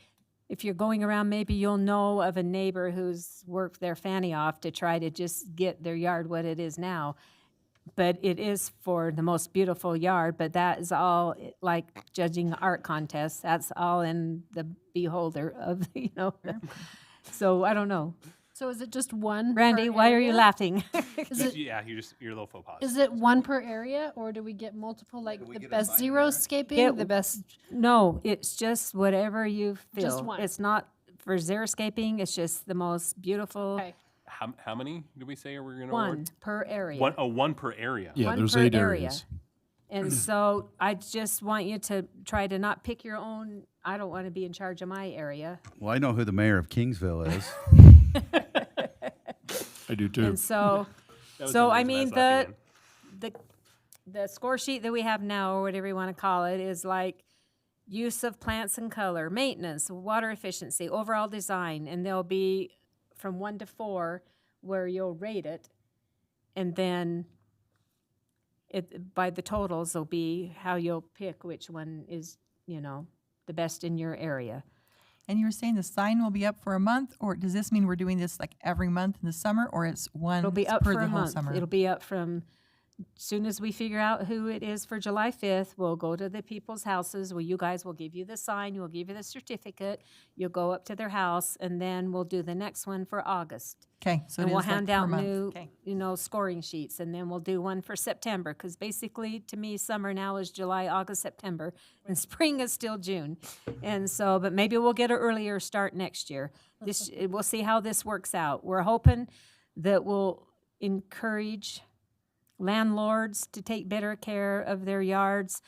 Speaker 3: if you're going around, maybe you'll know of a neighbor who's worked their fanny off to try to just get their yard what it is now. But it is for the most beautiful yard, but that is all like judging art contests. That's all in the beholder of, So I don't know.
Speaker 9: So is it just one?
Speaker 3: Randy,
Speaker 9: per
Speaker 3: why are you
Speaker 9: area?
Speaker 3: laughing?
Speaker 9: Is it,
Speaker 4: Yeah, you're a little faux pas.
Speaker 9: is it one per area, or do we get multiple, like the best xeriscaping,
Speaker 3: Yeah,
Speaker 9: the best?
Speaker 3: No, it's just whatever you feel.
Speaker 9: Just one.
Speaker 3: It's not for xeriscaping, it's just the most beautiful
Speaker 9: Okay.
Speaker 4: How many do we say are we going to award?
Speaker 3: one per area.
Speaker 4: One per area.
Speaker 1: Yeah,
Speaker 3: One
Speaker 1: there's
Speaker 3: per
Speaker 1: 8
Speaker 3: area.
Speaker 1: areas.
Speaker 3: And so I just want you to try to not pick your own, I don't want to be in charge of my area.
Speaker 2: Well, I know who the mayor of Kingsville is.
Speaker 1: I do too.
Speaker 3: And so,
Speaker 4: That was
Speaker 3: so
Speaker 4: the
Speaker 3: I
Speaker 4: reason
Speaker 3: mean,
Speaker 4: was laughing
Speaker 3: the score sheet that we have now, or whatever you want to call it, is like use of plants and color, maintenance, water efficiency, overall design, and there'll be from 1 to 4 where you'll rate it, and then by the totals will be how you'll pick which one is, the best in your area.
Speaker 8: And you were saying the sign will be up for a month, or does this mean we're doing this like every month in the summer, or it's one
Speaker 3: It'll be up
Speaker 8: per
Speaker 3: for
Speaker 8: the
Speaker 3: a
Speaker 8: whole
Speaker 3: month.
Speaker 8: summer?
Speaker 3: It'll be up from, soon as we figure out who it is for July 5th, we'll go to the people's houses, you guys will give you the sign, we'll give you the certificate, you'll go up to their house, and then we'll do the next one for August.
Speaker 8: Okay, so it
Speaker 3: And we'll
Speaker 8: is like
Speaker 3: hand
Speaker 8: per
Speaker 3: out
Speaker 8: month.
Speaker 3: new,
Speaker 8: Okay.
Speaker 3: scoring sheets, and then we'll do one for September, because basically, to me, summer now is July, August, September, and spring is still June. And so, but maybe we'll get an earlier start next year. We'll see how this works out. We're hoping that we'll encourage landlords to take better care of their yards,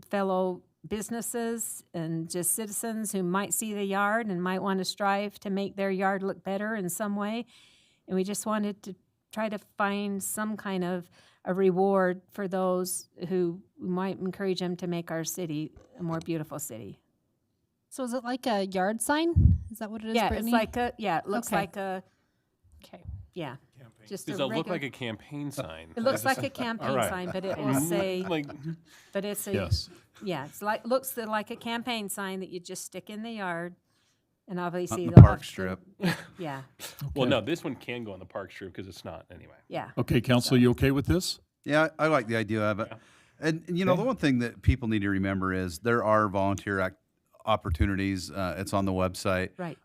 Speaker 3: fellow businesses and just citizens who might see the yard and might want to strive to make their yard look better in some way. And we just wanted to try to find some kind of a reward for those who might encourage them to make our city a more beautiful city.
Speaker 9: So is it like a yard sign? Is that what it is,
Speaker 3: Yeah,
Speaker 9: Brittany?
Speaker 3: it looks
Speaker 9: Okay.
Speaker 3: like a,
Speaker 9: Okay.
Speaker 3: yeah. Just
Speaker 4: Does
Speaker 3: a
Speaker 4: that look
Speaker 3: regular-
Speaker 4: like a campaign sign?
Speaker 3: It looks like a campaign
Speaker 4: right.
Speaker 3: sign, but it will say,
Speaker 4: Like,
Speaker 3: but it's a,
Speaker 1: Yes.
Speaker 3: yeah, it's looks like a campaign sign that you just stick in the yard. And obviously
Speaker 2: the
Speaker 3: they'll
Speaker 2: park
Speaker 3: have to-
Speaker 2: strip.
Speaker 3: Yeah,
Speaker 4: well, no, this one can go on the park strip because it's not anyway.
Speaker 3: yeah.
Speaker 1: Okay, council, you okay with this?
Speaker 2: Yeah, I like the idea of it. And the one thing that people need to remember is there are volunteer opportunities. It's on the website.
Speaker 3: Right.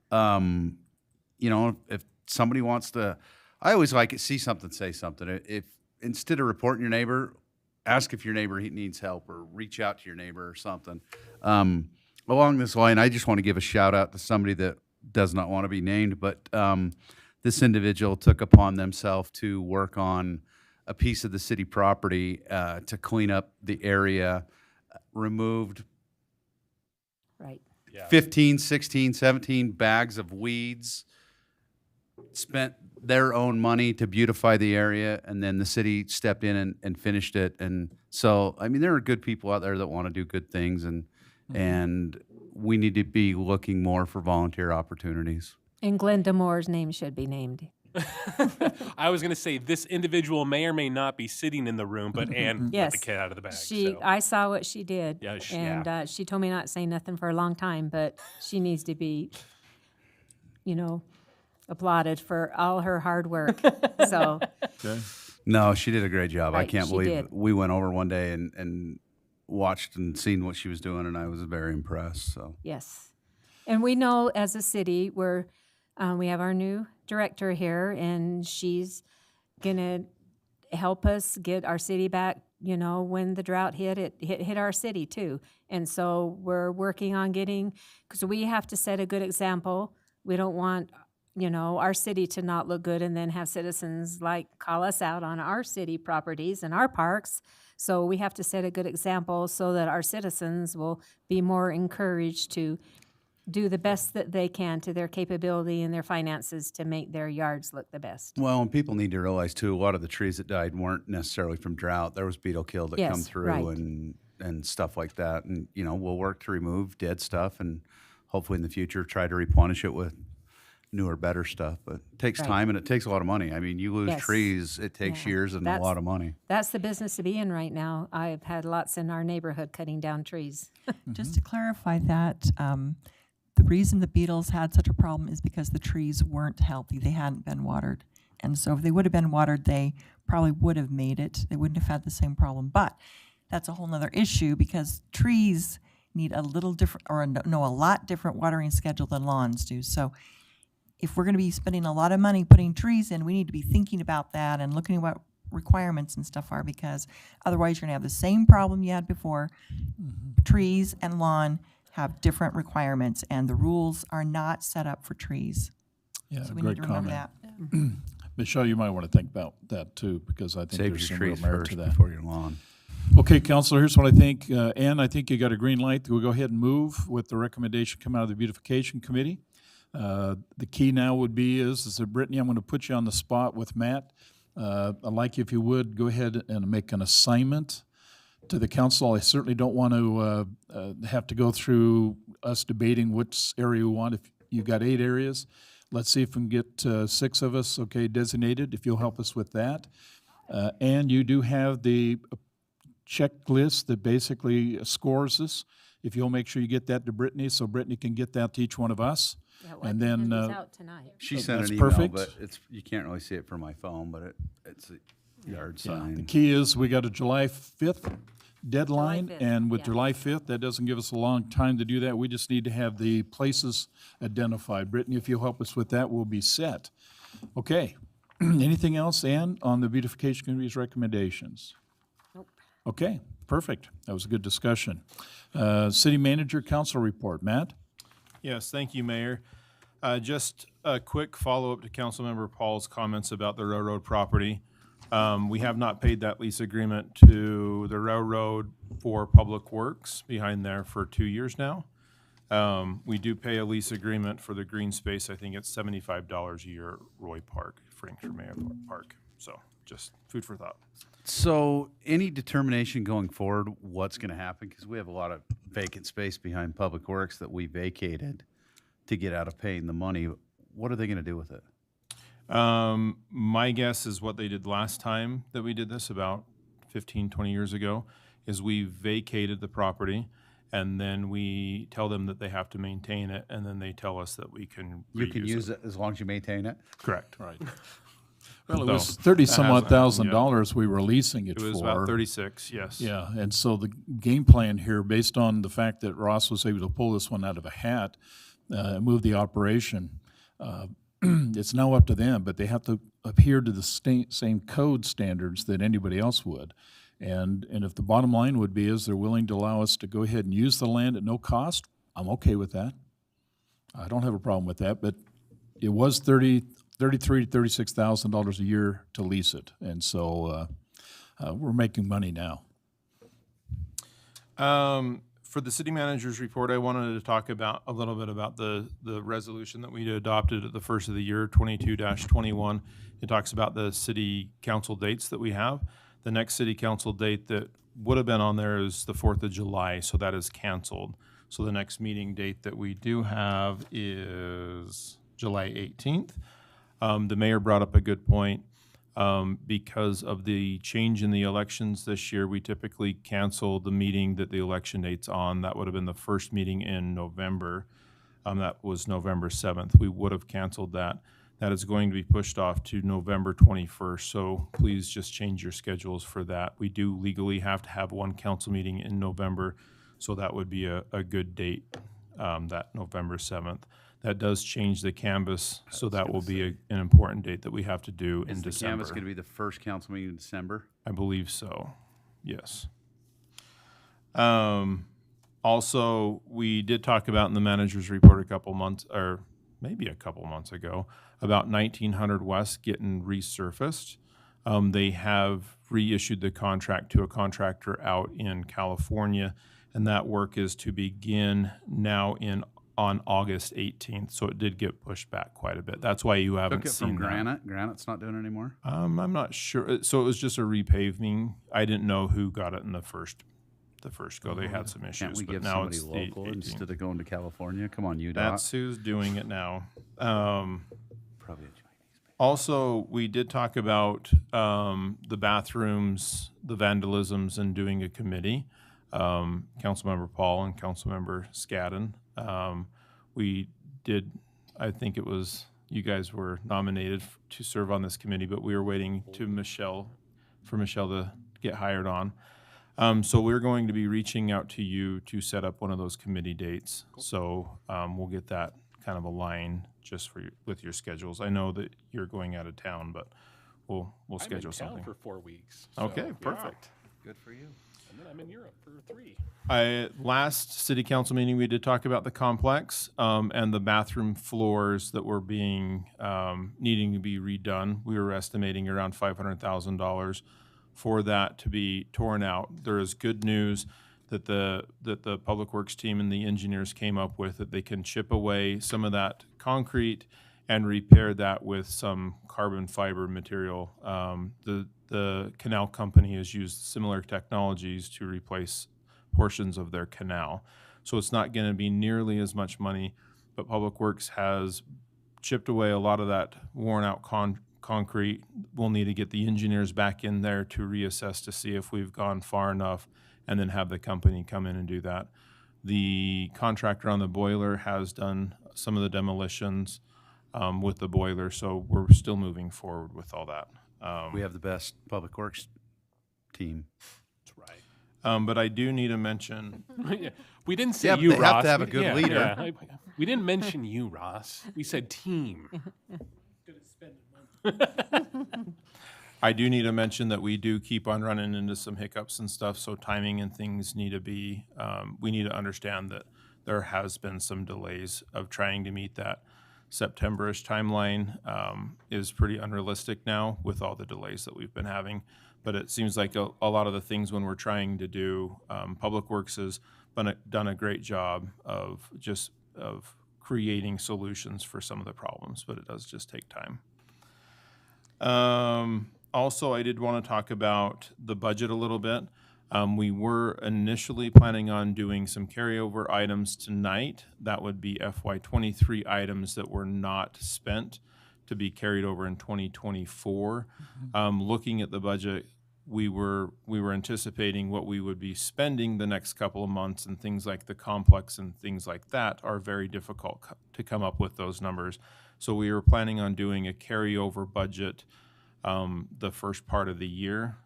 Speaker 2: If somebody wants to, I always like it, see something, say something. If instead of reporting your neighbor, ask if your neighbor needs help or reach out to your neighbor or something. Along this line, I just want to give a shout out to somebody that does not want to be named, but this individual took upon themselves to work on a piece of the city property to clean up the area, removed
Speaker 3: Right.
Speaker 4: Yeah.
Speaker 2: 15, 16, 17 bags of weeds, spent their own money to beautify the area, and then the city stepped in and finished it. And so, I mean, there are good people out there that want to do good things, and we need to be looking more for volunteer opportunities.
Speaker 3: And Glenda Moore's name should be named.
Speaker 4: I was going to say this individual may or may not be sitting in the room, but Anne let
Speaker 3: Yes.
Speaker 4: the cat out of the bag.
Speaker 3: So. I saw what she did.
Speaker 4: Yeah,
Speaker 3: and she told me not to say nothing for a long time, but she needs to be, applauded for all her hard work. So,
Speaker 1: Okay.
Speaker 2: No, she did a great job. I
Speaker 3: Right,
Speaker 2: can't
Speaker 3: she
Speaker 2: believe
Speaker 3: did.
Speaker 2: we went over one day and watched and seen what she was doing, and I was very impressed. So.
Speaker 3: yes. And we know as a city, we have our new director here, and she's going to help us get our city back. When the drought hit, it hit our city too. And so we're working on because we have to set a good example. We don't want, our city to not look good and then have citizens call us out on our city properties and our parks. So we have to set a good example so that our citizens will be more encouraged to do the best that they can to their capability and their finances to make their yards look the best.
Speaker 2: Well, and people need to realize too, a lot of the trees that died weren't necessarily from drought. There was beetle kill that
Speaker 3: Yes,
Speaker 2: come through
Speaker 3: right.
Speaker 2: and stuff like that. And we'll work to remove dead stuff and hopefully in the future try to replenish it with newer, better stuff. But it takes
Speaker 3: Right.
Speaker 2: time and it takes a lot of money. I mean, you lose
Speaker 3: Yes.
Speaker 2: trees, it takes
Speaker 3: Yeah.
Speaker 2: years and a
Speaker 3: That's-
Speaker 2: lot of money.
Speaker 3: That's the business to be in right now. I've had lots in our neighborhood cutting down trees.
Speaker 8: Just to clarify that, the reason the beetles had such a problem is because the trees weren't healthy. They hadn't been watered. And so if they would have been watered, they probably would have made it. They wouldn't have had the same problem. But that's a whole nother issue because trees need a little different, a lot different watering schedule than lawns do. So if we're going to be spending a lot of money putting trees in, we need to be thinking about that and looking at what requirements and stuff are, because otherwise you're going to have the same problem you had before. Trees and lawn have different requirements, and the rules are not set up for trees.
Speaker 1: Yeah,
Speaker 8: So we
Speaker 1: great
Speaker 8: need to remember
Speaker 1: comment.
Speaker 8: that.
Speaker 1: Michelle, you might want to think about that too, because I think
Speaker 2: Save
Speaker 1: there's
Speaker 2: your
Speaker 1: some real
Speaker 2: trees
Speaker 1: merit
Speaker 2: first
Speaker 1: to that.
Speaker 2: before your lawn.
Speaker 1: Okay, Counselor, here's what I think. Ann, I think you got a green light. We'll go ahead and move with the recommendation come out of the Beautification Committee. The key now would be is that Brittany, I'm going to put you on the spot with Matt. I'd like you, if you would, go ahead and make an assignment to the council. I certainly don't want to have to go through us debating which area we want. If you've got 8 areas, let's see if we can get 6 of us, okay, designated, if you'll help us with that. And you do have the checklist that basically scores us. If you'll make sure you get that to Brittany, so Brittany can get that to each one of us.
Speaker 3: Yeah, well,
Speaker 1: And
Speaker 3: I can
Speaker 1: then,
Speaker 3: hand these out tonight.
Speaker 2: She
Speaker 1: Oh,
Speaker 2: sent
Speaker 1: that's
Speaker 2: an email,
Speaker 1: perfect.
Speaker 2: but you can't really see it from my phone, but it's a yard
Speaker 1: Yeah, the
Speaker 2: sign.
Speaker 1: key is we got a July 5th deadline,
Speaker 3: 5th,
Speaker 1: and with
Speaker 3: yeah.
Speaker 1: July 5th, that doesn't give us a long time to do that. We just need to have the places identified. Brittany, if you'll help us with that, we'll be set. Okay. Anything else, Ann, on the Beautification Committee's recommendations?
Speaker 3: Nope.
Speaker 1: Okay, perfect. That was a good discussion. City Manager Council Report. Matt?
Speaker 10: Yes, thank you, Mayor. Just a quick follow-up to Councilmember Paul's comments about the railroad property. We have not paid that lease agreement to the railroad for Public Works behind there for 2 years now. We do pay a lease agreement for the green space. I think it's $75 a year at Roy Park, Frank Germain Park. So just food for thought.
Speaker 2: So any determination going forward, what's going to happen? Because we have a lot of vacant space behind Public Works that we vacated to get out of paying the money. What are they going to do with it?
Speaker 10: My guess is what they did last time that we did this, about 15, 20 years ago, is we vacated the property and then we tell them that they have to maintain it, and then they tell us that we can
Speaker 2: You can
Speaker 10: reuse
Speaker 2: use it as long as you maintain it?
Speaker 10: Correct.
Speaker 1: Right. Well, it
Speaker 10: So,
Speaker 1: was 30-some-odd
Speaker 10: that
Speaker 1: thousand
Speaker 10: hasn't happened
Speaker 1: dollars we were leasing it
Speaker 10: It
Speaker 1: for.
Speaker 10: was about 36, yes.
Speaker 1: Yeah, and so the game plan here, based on the fact that Ross was able to pull this one out of a hat, move the operation, it's now up to them, but they have to adhere to the same code standards that anybody else would. And if the bottom line would be is they're willing to allow us to go ahead and use the land at no cost, I'm okay with that. I don't have a problem with that, but it was $33,000 to $36,000 a year to lease it, and so we're making money now.
Speaker 10: For the city manager's report, I wanted to talk about a little bit about the resolution that we adopted at the first of the year, 22-21. It talks about the city council dates that we have. The next city council date that would have been on there is the 4th of July, so that is canceled. So the next meeting date that we do have is July 18th. The mayor brought up a good point. Because of the change in the elections this year, we typically cancel the meeting that the election date's on. That would have been the first meeting in November. That was November 7th. We would have canceled that. That is going to be pushed off to November 21st, so please just change your schedules for that. We do legally have to have one council meeting in November, so that would be a good date, that November 7th. That does change the canvas, so that will be an important date that we have to do in
Speaker 2: Is the
Speaker 10: December.
Speaker 2: canvas going to be the first council meeting in December?
Speaker 10: I believe so, yes. Also, we did talk about in the manager's report a couple months ago, about 1900 West getting resurfaced. They have reissued the contract to a contractor out in California, and that work is to begin now on August 18th, so it did get pushed back quite a bit. That's why you haven't
Speaker 2: Took it
Speaker 10: seen
Speaker 2: from
Speaker 10: that.
Speaker 2: Granite? Granite's not doing it anymore?
Speaker 10: I'm not sure. So it was just a repaving. I didn't know who got it in the first go. They had some issues,
Speaker 2: Can't we
Speaker 10: but
Speaker 2: give
Speaker 10: now
Speaker 2: somebody
Speaker 10: it's the
Speaker 2: local
Speaker 10: 18th.
Speaker 2: instead of going to California? Come on, UDOT.
Speaker 10: That's who's doing it now.
Speaker 2: Probably a Chinese.
Speaker 10: Also, we did talk about the bathrooms, the vandalisms, and doing a committee. Councilmember Paul and Councilmember Scadden. We did, I think it was, you guys were nominated to serve on this committee, but we were waiting for Michelle to get hired on. So we're going to be reaching out to you to set up one of those committee dates. So we'll get that kind of align just for with your schedules. I know that you're going out of town, but we'll schedule
Speaker 4: I'm in town
Speaker 10: something.
Speaker 4: for 4 weeks.
Speaker 10: Okay,
Speaker 4: so,
Speaker 10: perfect.
Speaker 2: Good for you.
Speaker 4: And then I'm in Europe for 3.
Speaker 10: Last city council meeting, we did talk about the complex and the bathroom floors that were being needing to be redone. We were estimating around $500,000 for that to be torn out. There is good news that the Public Works team and the engineers came up with, that they can chip away some of that concrete and repair that with some carbon fiber material. The canal company has used similar technologies to replace portions of their canal. So it's not going to be nearly as much money, but Public Works has chipped away a lot of that worn out concrete. We'll need to get the engineers back in there to reassess to see if we've gone far enough, and then have the company come in and do that. The contractor on the boiler has done some of the demolitions with the boiler, so we're still moving forward with all that.
Speaker 2: We have the best public works team.
Speaker 4: That's right.
Speaker 10: But I do need to mention,
Speaker 4: Yeah. We didn't say
Speaker 2: Yeah, but
Speaker 4: you,
Speaker 2: they
Speaker 4: Ross.
Speaker 2: have to have a
Speaker 4: We-
Speaker 2: good
Speaker 4: yeah,
Speaker 2: leader.
Speaker 4: yeah. We didn't mention you, Ross. We said team.
Speaker 12: Good at spending money.
Speaker 10: I do need to mention that we do keep on running into some hiccups and stuff, so timing and things need to be, we need to understand that there has been some delays of trying to meet that September-ish timeline is pretty unrealistic now with all the delays that we've been having. But it seems like a lot of the things when we're trying to do, Public Works has done a great job of creating solutions for some of the problems, but it does just take time. Also, I did want to talk about the budget a little bit. We were initially planning on doing some carryover items tonight. That would be FY23 items that were not spent to be carried over in 2024. Looking at the budget, we were anticipating what we would be spending the next couple of months, and things like the complex and things like that are very difficult to come up with those numbers. So we were planning on doing a carryover budget the first part of the year,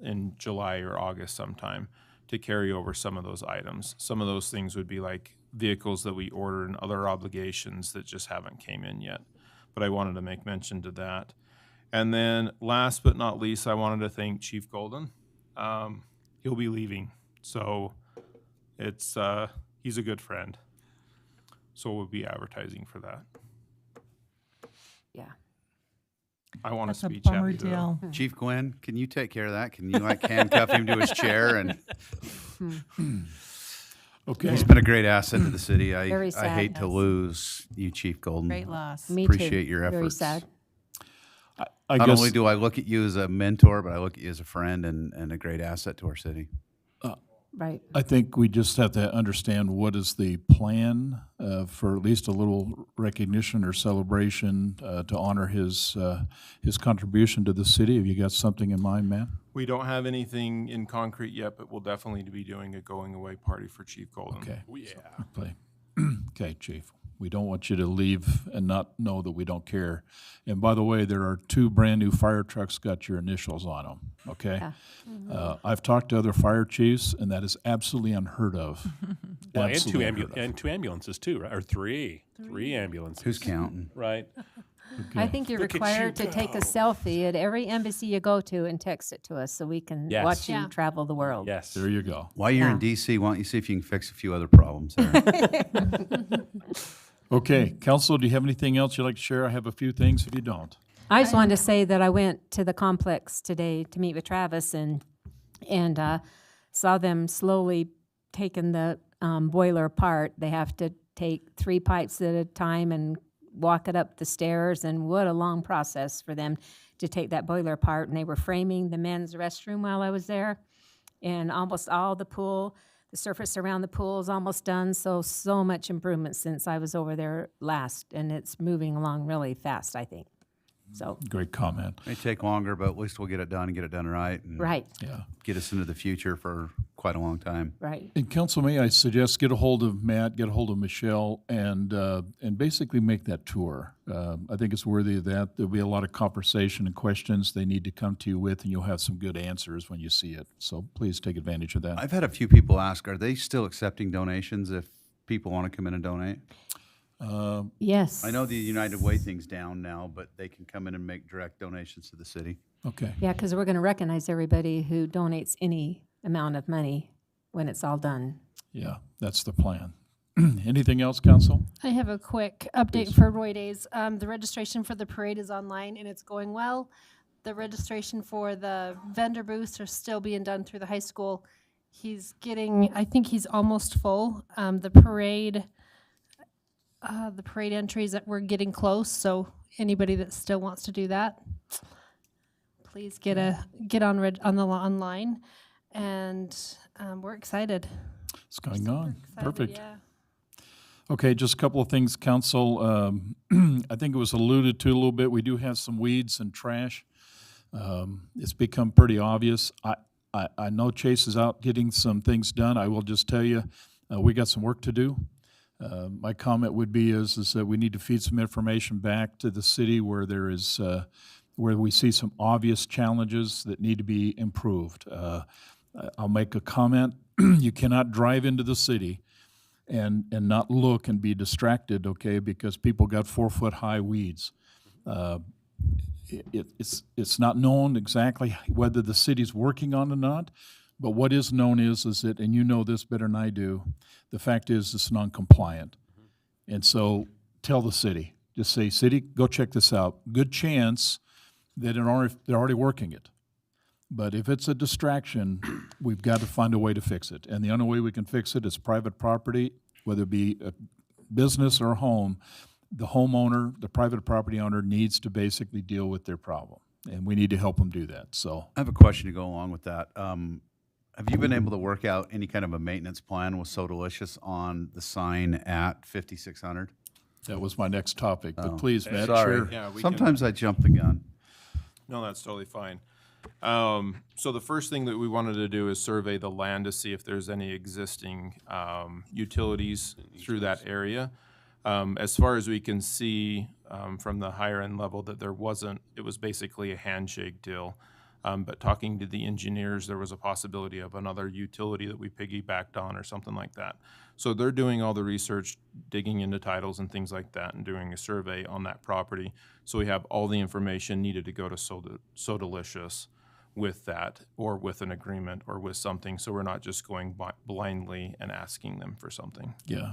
Speaker 10: in July or August sometime, to carry over some of those items. Some of those things would be like vehicles that we ordered and other obligations that just haven't came in yet. But I wanted to make mention to that. And then last but not least, I wanted to thank Chief Golden. He'll be leaving, so it's he's a good friend. So we'll be advertising for that.
Speaker 3: Yeah.
Speaker 10: I want
Speaker 8: That's
Speaker 10: us to
Speaker 8: a
Speaker 10: be
Speaker 8: bummer
Speaker 10: chatty though.
Speaker 8: deal.
Speaker 2: Chief Gwen, can you take care of that? Can you like handcuff him to his chair? And
Speaker 1: Okay.
Speaker 2: he's been a great asset to the city.
Speaker 3: Very
Speaker 2: I
Speaker 3: sad.
Speaker 2: hate to lose you, Chief Golden.
Speaker 8: Great loss.
Speaker 3: Me too.
Speaker 2: Appreciate your
Speaker 3: Very
Speaker 2: efforts.
Speaker 3: sad.
Speaker 1: I
Speaker 2: Not
Speaker 1: guess
Speaker 2: only do I look at you as a mentor, but I look at you as a friend and a great asset to our city.
Speaker 3: Right.
Speaker 1: I think we just have to understand what is the plan for at least a little recognition or celebration to honor his contribution to the city. Have you got something in mind, man?
Speaker 10: We don't have anything in concrete yet, but we'll definitely be doing a going away party for Chief Golden.
Speaker 1: Okay.
Speaker 4: Yeah.
Speaker 1: Play. Okay, Chief. We don't want you to leave and not know that we don't care. And by the way, there are 2 brand-new fire trucks got your initials on them, okay?
Speaker 3: Yeah.
Speaker 1: I've talked to other fire chiefs, and that is absolutely unheard of.
Speaker 4: Well, and
Speaker 1: Absolutely
Speaker 4: two ambulances too, right? Or three ambulances.
Speaker 2: Who's counting?
Speaker 4: Right.
Speaker 3: I think you're
Speaker 4: Look at
Speaker 3: required
Speaker 4: you
Speaker 3: to take a
Speaker 4: go.
Speaker 3: selfie at every embassy you go to and text it to us so we can
Speaker 4: Yes.
Speaker 3: watch you
Speaker 9: Yeah.
Speaker 3: travel the world.
Speaker 4: Yes.
Speaker 1: There you go.
Speaker 2: While you're in
Speaker 3: Yeah.
Speaker 2: D.C., why don't you see if you can fix a few other problems there?
Speaker 1: Okay, council, do you have anything else you'd like to share? I have a few things if you don't.
Speaker 3: I just wanted to say that I went to the complex today to meet with Travis and saw them slowly taking the boiler apart. They have to take 3 pipes at a time and walk it up the stairs, and what a long process for them to take that boiler apart. And they were framing the men's restroom while I was there, and almost all the surface around the pool is almost done. So much improvement since I was over there last, and it's moving along really fast, I think. So,
Speaker 1: Great comment.
Speaker 2: May take longer, but at least we'll get it done and get it done right and
Speaker 3: right,
Speaker 1: Yeah.
Speaker 2: get us into the future for quite a long time.
Speaker 3: right.
Speaker 1: And council, may I suggest get a hold of Matt, get a hold of Michelle, and basically make that tour. I think it's worthy of that. There'll be a lot of conversation and questions they need to come to you with, and you'll have some good answers when you see it. So please take advantage of that.
Speaker 2: I've had a few people ask, are they still accepting donations if people want to come in and donate?
Speaker 3: Yes.
Speaker 2: I know the United Way thing's down now, but they can come in and make direct donations to the city.
Speaker 1: Okay.
Speaker 3: Yeah, because we're going to recognize everybody who donates any amount of money when it's all done.
Speaker 1: Yeah, that's the plan. Anything else, council?
Speaker 9: I have a quick update for Roy Days. The registration for the parade is online and it's going well. The registration for the vendor booths are still being done through the high school. I think he's almost full. The parade entries that we're getting close, so anybody that still wants to do that, please get online, and we're excited.
Speaker 1: It's going on.
Speaker 9: Excited,
Speaker 1: Perfect.
Speaker 9: yeah.
Speaker 1: Okay, just a couple of things, council. I think it was alluded to a little bit. We do have some weeds and trash. It's become pretty obvious. I know Chase is out getting some things done. I will just tell you, we got some work to do. My comment would be is that we need to feed some information back to the city where there is where we see some obvious challenges that need to be improved. I'll make a comment. You cannot drive into the city and not look and be distracted, okay, because people got 4-foot-high weeds. It's not known exactly whether the city's working on it or not, but what is known is that, and you know this better than I do, the fact is it's non-compliant. And so tell the city, just say, city, go check this out. Good chance that they're already working it. But if it's a distraction, we've got to find a way to fix it. And the only way we can fix it is private property, whether it be a business or a home. The homeowner, the private property owner needs to basically deal with their problem. And we need to help them do that, so.
Speaker 2: I have a question to go along with that. Have you been able to work out any kind of a maintenance plan with So Delicious on the sign at 5600?
Speaker 1: That was my next topic, but
Speaker 2: Oh,
Speaker 1: please, Matt,
Speaker 2: sorry.
Speaker 1: sure.
Speaker 10: Yeah, we
Speaker 2: Sometimes I jump the gun.
Speaker 10: No, that's totally fine. So the first thing that we wanted to do is survey the land to see if there's any existing utilities through that area. As far as we can see from the higher end level that there wasn't, it was basically a handshake deal. But talking to the engineers, there was a possibility of another utility that we piggybacked on or something like that. So they're doing all the research, digging into titles and things like that, and doing a survey on that property. So we have all the information needed to go to So Delicious with that, or with an agreement, or with something. So we're not just going blindly and asking them for something.
Speaker 1: Yeah.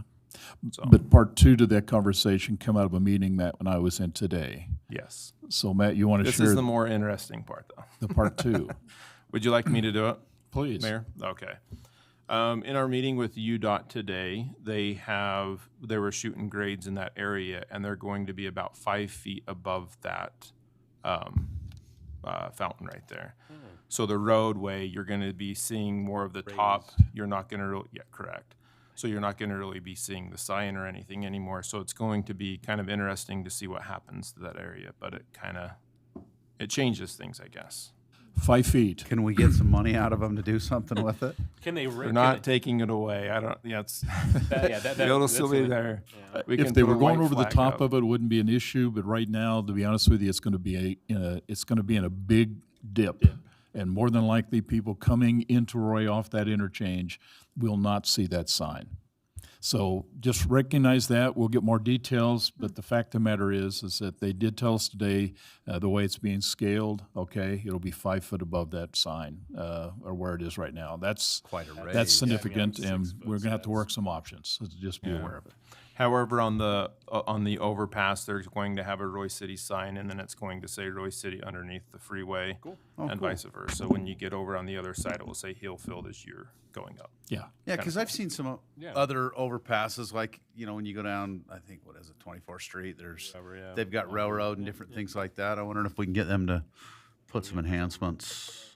Speaker 10: So,
Speaker 1: But part two to that conversation come out of a meeting, Matt, when I was in today.
Speaker 10: yes.
Speaker 1: So, Matt, you want to
Speaker 10: This
Speaker 1: share
Speaker 10: is the more interesting part, though.
Speaker 1: the part two?
Speaker 10: Would you like me to do it,
Speaker 1: Please.
Speaker 10: Mayor? Okay. In our meeting with UDOT today, they were shooting grades in that area, and they're going to be about 5 feet above that fountain right there. So the roadway, you're going to be seeing more of the top. You're not going to, yeah, correct. So you're not going to really be seeing the sign or anything anymore. So it's going to be kind of interesting to see what happens to that area, but it changes things, I guess.
Speaker 1: 5 feet.
Speaker 2: Can we get some money out of them to do something with it?
Speaker 6: Can they?
Speaker 10: We're not taking it away. I don't, yeah, it's, it'll still be there. We
Speaker 1: If
Speaker 10: can
Speaker 1: they
Speaker 10: put
Speaker 1: were
Speaker 10: a
Speaker 1: going
Speaker 10: white
Speaker 1: over the
Speaker 10: flag
Speaker 1: top
Speaker 10: up.
Speaker 1: of it, it wouldn't be an issue. But right now, to be honest with you, it's going to be in a big dip. And more than likely, people coming into Roy off that interchange will not see that sign. So just recognize that. We'll get more details, but the fact of the matter is that they did tell us today the way it's being scaled, okay, it'll be 5 foot above that sign or where it is right now. That's
Speaker 2: Quite a raise.
Speaker 1: That's significant,
Speaker 6: Yeah,
Speaker 1: and
Speaker 6: 6 foot
Speaker 1: we're going to have to
Speaker 6: steps.
Speaker 1: work some options, so just be aware of it.
Speaker 10: However, on the overpass, they're going to have a Roy City sign, and then it's going to say Roy City underneath the freeway,
Speaker 2: Oh,
Speaker 10: and
Speaker 2: cool.
Speaker 10: vice versa. When you get over on the other side, it will say Hillfield as you're going up.
Speaker 1: Yeah.
Speaker 2: Yeah, because I've seen some other overpasses, like, when you go down, I think, 24th Street, they've got railroad and different things like that. I wonder if we can get them to put some enhancements.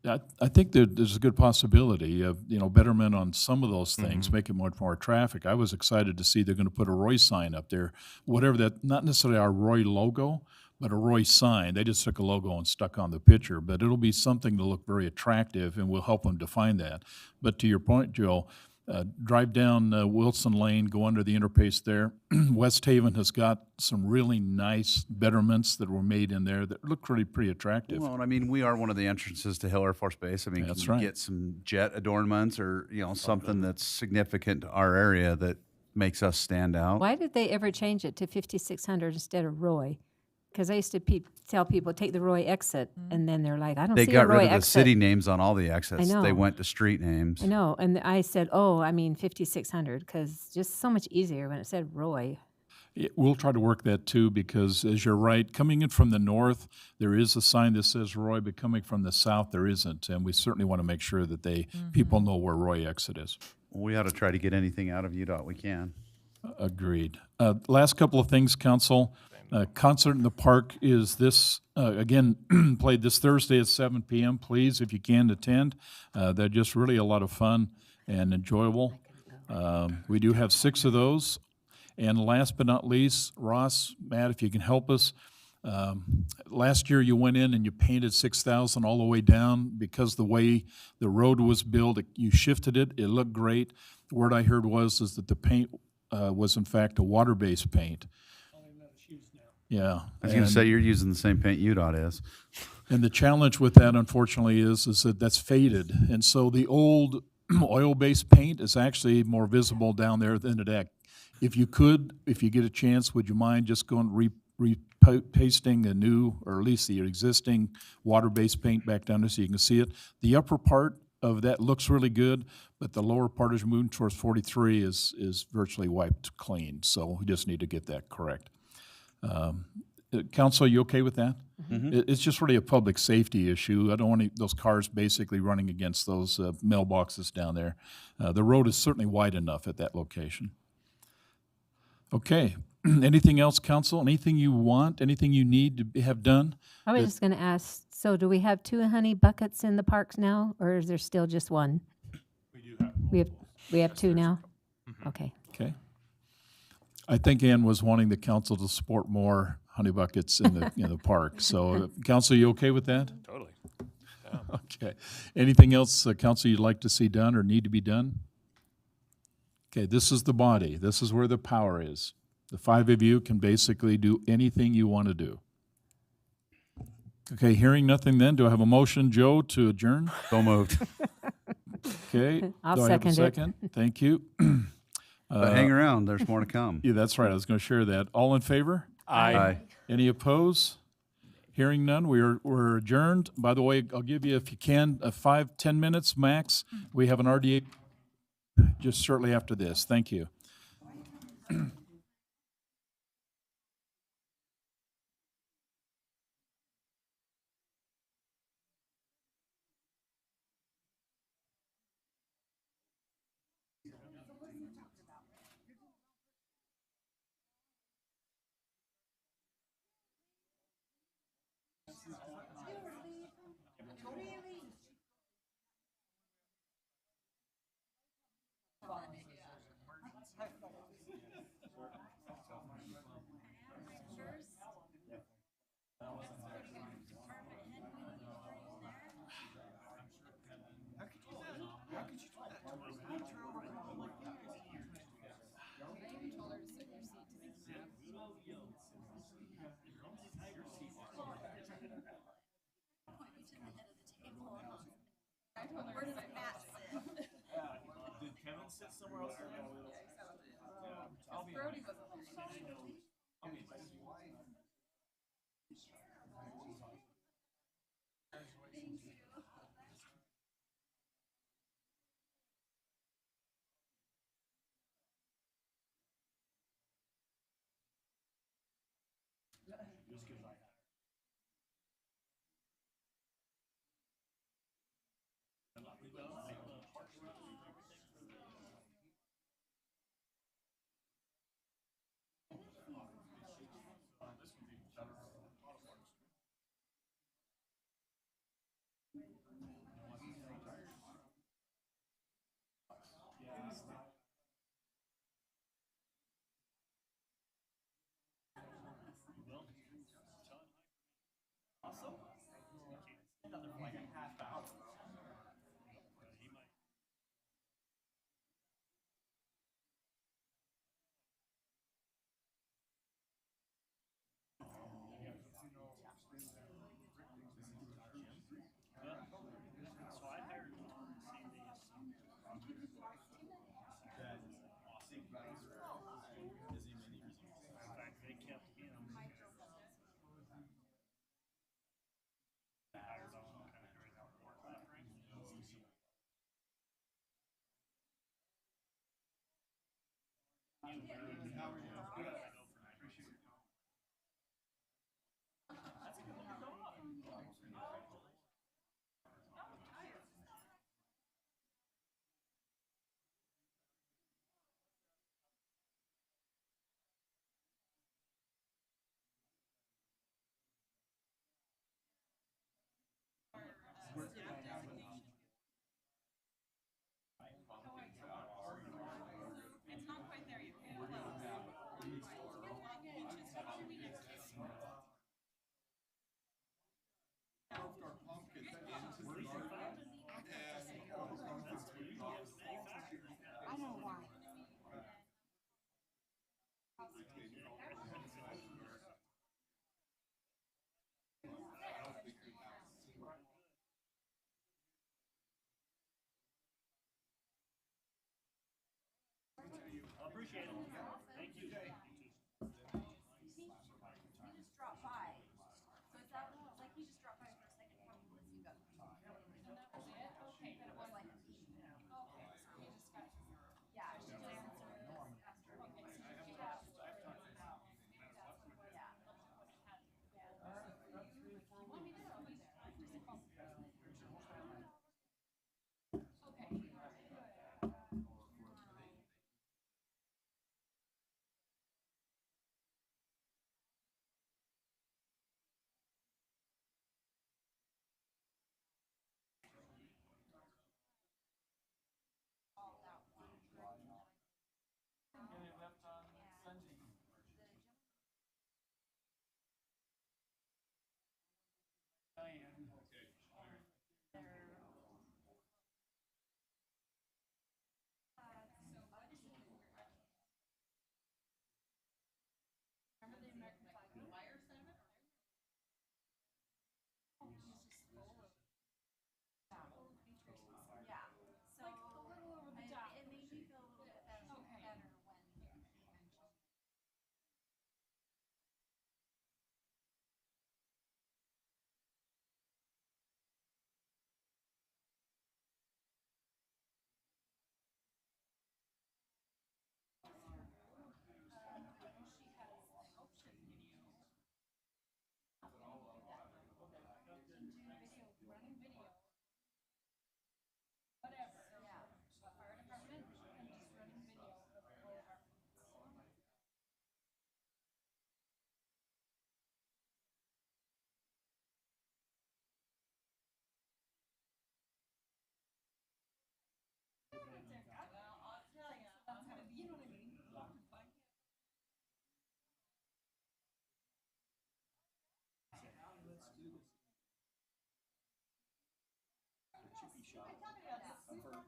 Speaker 1: I think that there's a good possibility of, betterment on some of those things, make it much more traffic. I was excited to see they're going to put a Roy sign up there, whatever that, not necessarily our Roy logo, but a Roy sign. They just took a logo and stuck on the picture, but it'll be something to look very attractive, and we'll help them define that. But to your point, Joe, drive down Wilson Lane, go under the interface there. West Haven has got some really nice betterments that were made in there that look pretty attractive.
Speaker 2: Well, and I mean, we are one of the entrances to Hill Air Force Base. I mean,
Speaker 1: That's
Speaker 2: can you
Speaker 1: right.
Speaker 2: get some jet adornments or, something that's significant to our area that makes us stand out.
Speaker 3: Why did they ever change it to 5600 instead of Roy? Because I used to tell people, take the Roy exit, and then they're like, I don't
Speaker 2: They
Speaker 3: see a
Speaker 2: got
Speaker 3: Roy
Speaker 2: rid of the
Speaker 3: exit.
Speaker 2: city names on all the exits.
Speaker 3: I know.
Speaker 2: They went to street names.
Speaker 3: I know, and I said, oh, I mean 5600, because just so much easier when it said Roy.
Speaker 1: We'll try to work that too, because as you're right, coming in from the north, there is a sign that says Roy, but coming from the south, there isn't. And we certainly want to make sure that people know where Roy exit is.
Speaker 2: We ought to try to get anything out of UDOT we can.
Speaker 1: Agreed. Last couple of things, Council. Concert in the Park is this, again, played this Thursday at 7 p.m. Please, if you can, attend. They're just really a lot of fun and enjoyable. We do have 6 of those. And last but not least, Ross, Matt, if you can help us, last year you went in and you painted 6,000 all the way down because the way the road was built, you shifted it. It looked great. The word I heard is that the paint was in fact a water-based paint. Yeah.
Speaker 2: I was going to say, you're using the same paint UDOT is.
Speaker 1: And the challenge with that, unfortunately, is that that's faded. And so the old oil-based paint is actually more visible down there than the deck. If you get a chance, would you mind just going repasting the new, or at least the existing water-based paint back down there so you can see it? The upper part of that looks really good, but the lower part as you're moving towards 43 is virtually wiped clean. So we just need to get that correct. Council, you okay with that? Mm-hmm. It's just really a public safety issue. I don't want those cars basically running against those mailboxes down there. The road is certainly wide enough at that location. Okay. Anything else, Council? Anything you want? Anything you need to have done?
Speaker 3: I was just going to ask, so do we have 2 honey buckets in the parks now, or is there still just one?
Speaker 4: We do have.
Speaker 3: We have 2 now?
Speaker 4: Mm-hmm.
Speaker 3: Okay.
Speaker 1: Okay. I think Ann was wanting the council to support more honey buckets in the park. So, Council, you okay with that?
Speaker 4: Totally.
Speaker 1: Okay. Anything else, Council, you'd like to see done or need to be done? Okay, this is the body. This is where the power is. The 5 of you can basically do anything you want to do. Okay, hearing nothing then, do I have a motion, Joe, to adjourn?
Speaker 2: So moved.
Speaker 1: Okay.
Speaker 3: I'll
Speaker 1: do I have a
Speaker 3: second it.
Speaker 1: second? Thank you.
Speaker 2: But hang around, there's more to come.
Speaker 1: Yeah, that's right. I was going to share that. All in favor?
Speaker 2: Aye.
Speaker 1: Any opposed? Hearing none, we're adjourned. By the way, I'll give you, if you can, 5-10 minutes max. We have an RDA just shortly after this. Thank you.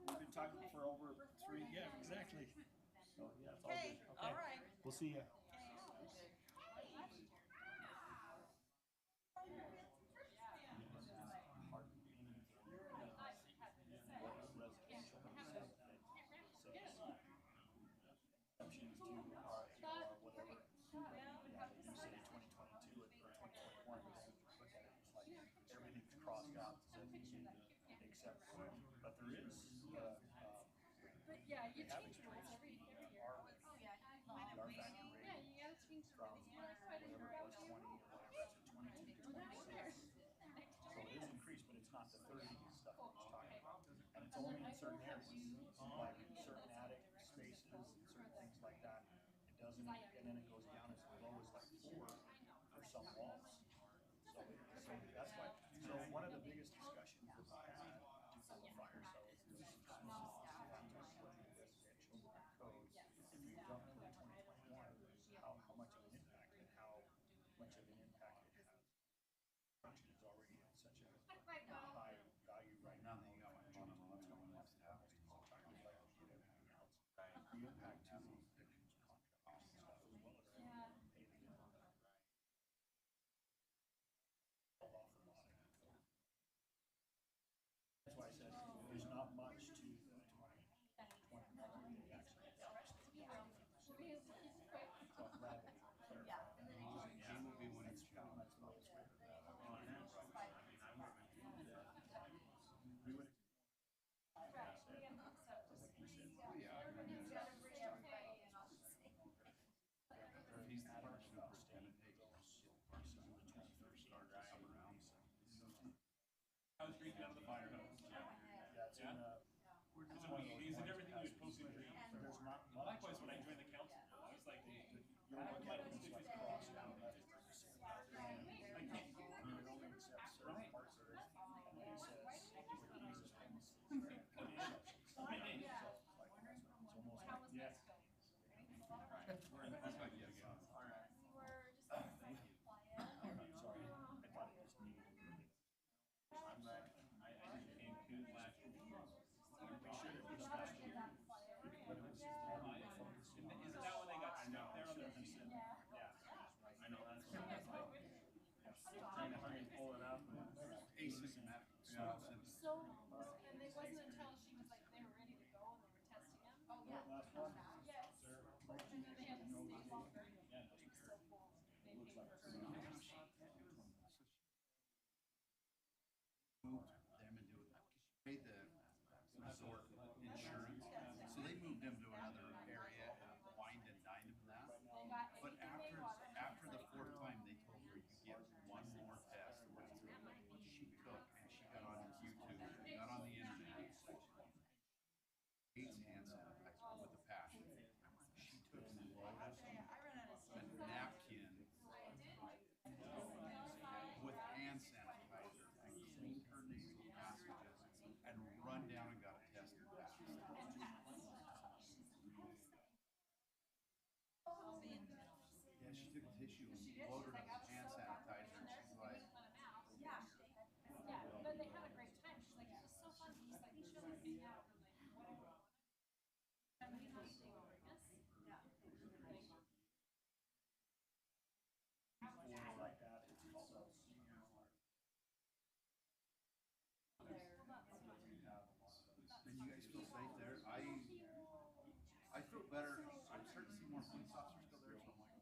Speaker 12: We've been talking for over 3, yeah, exactly. So, yeah, it's all good. Okay, all right. We'll see you.
Speaker 9: And it wasn't until she was like, they were ready to go and they were testing him. Oh, yeah. Yes. And then they had to stay longer. Which was so cool. They paid for her.
Speaker 2: Moved them into it. She paid the resort insurance, so they moved them to another area and wined and dined them and that. But after the fourth time, they told her you get one more test. She took and she got on YouTube, got on the internet. Hates hand sanitizer with a passion. She took and loaded a napkin with hand sanitizer and cleaned her nasal passages and run down and got a test and passed. Yeah, she took a tissue and loaded it with hand sanitizer and she's like,
Speaker 9: Yeah, but they had a great time. She's like, it was so fun to just like chill and hang out and like whatever.
Speaker 2: and you guys feel safe there? I feel better. I'm starting to see more police officers go there, so I'm like,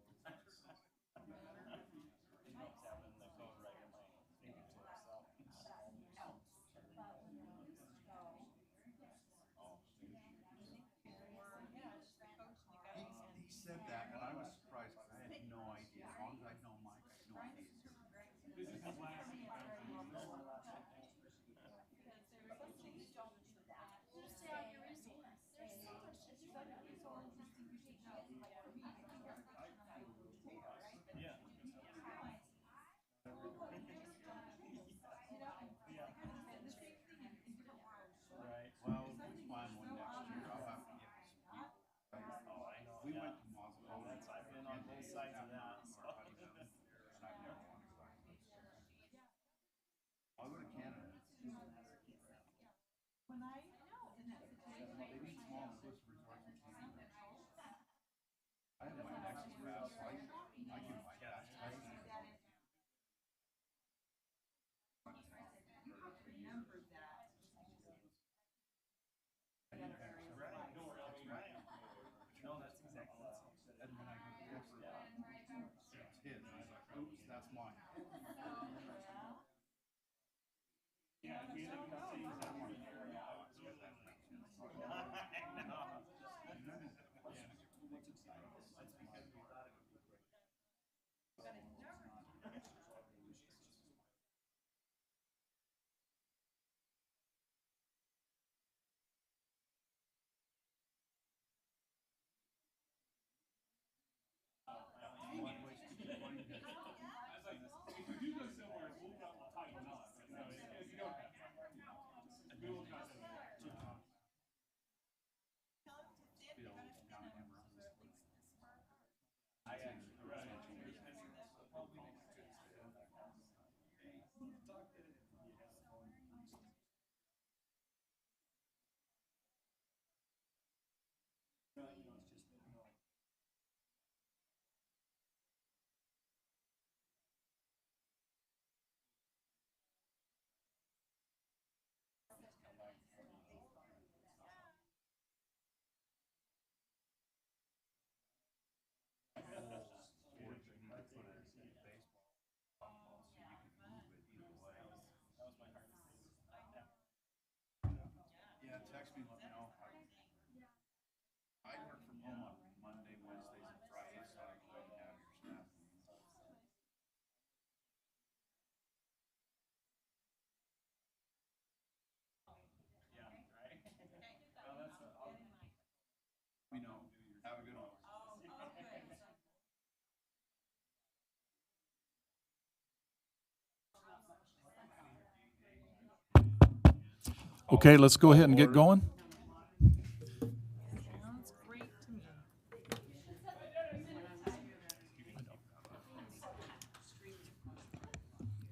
Speaker 1: Okay, let's go ahead and get going.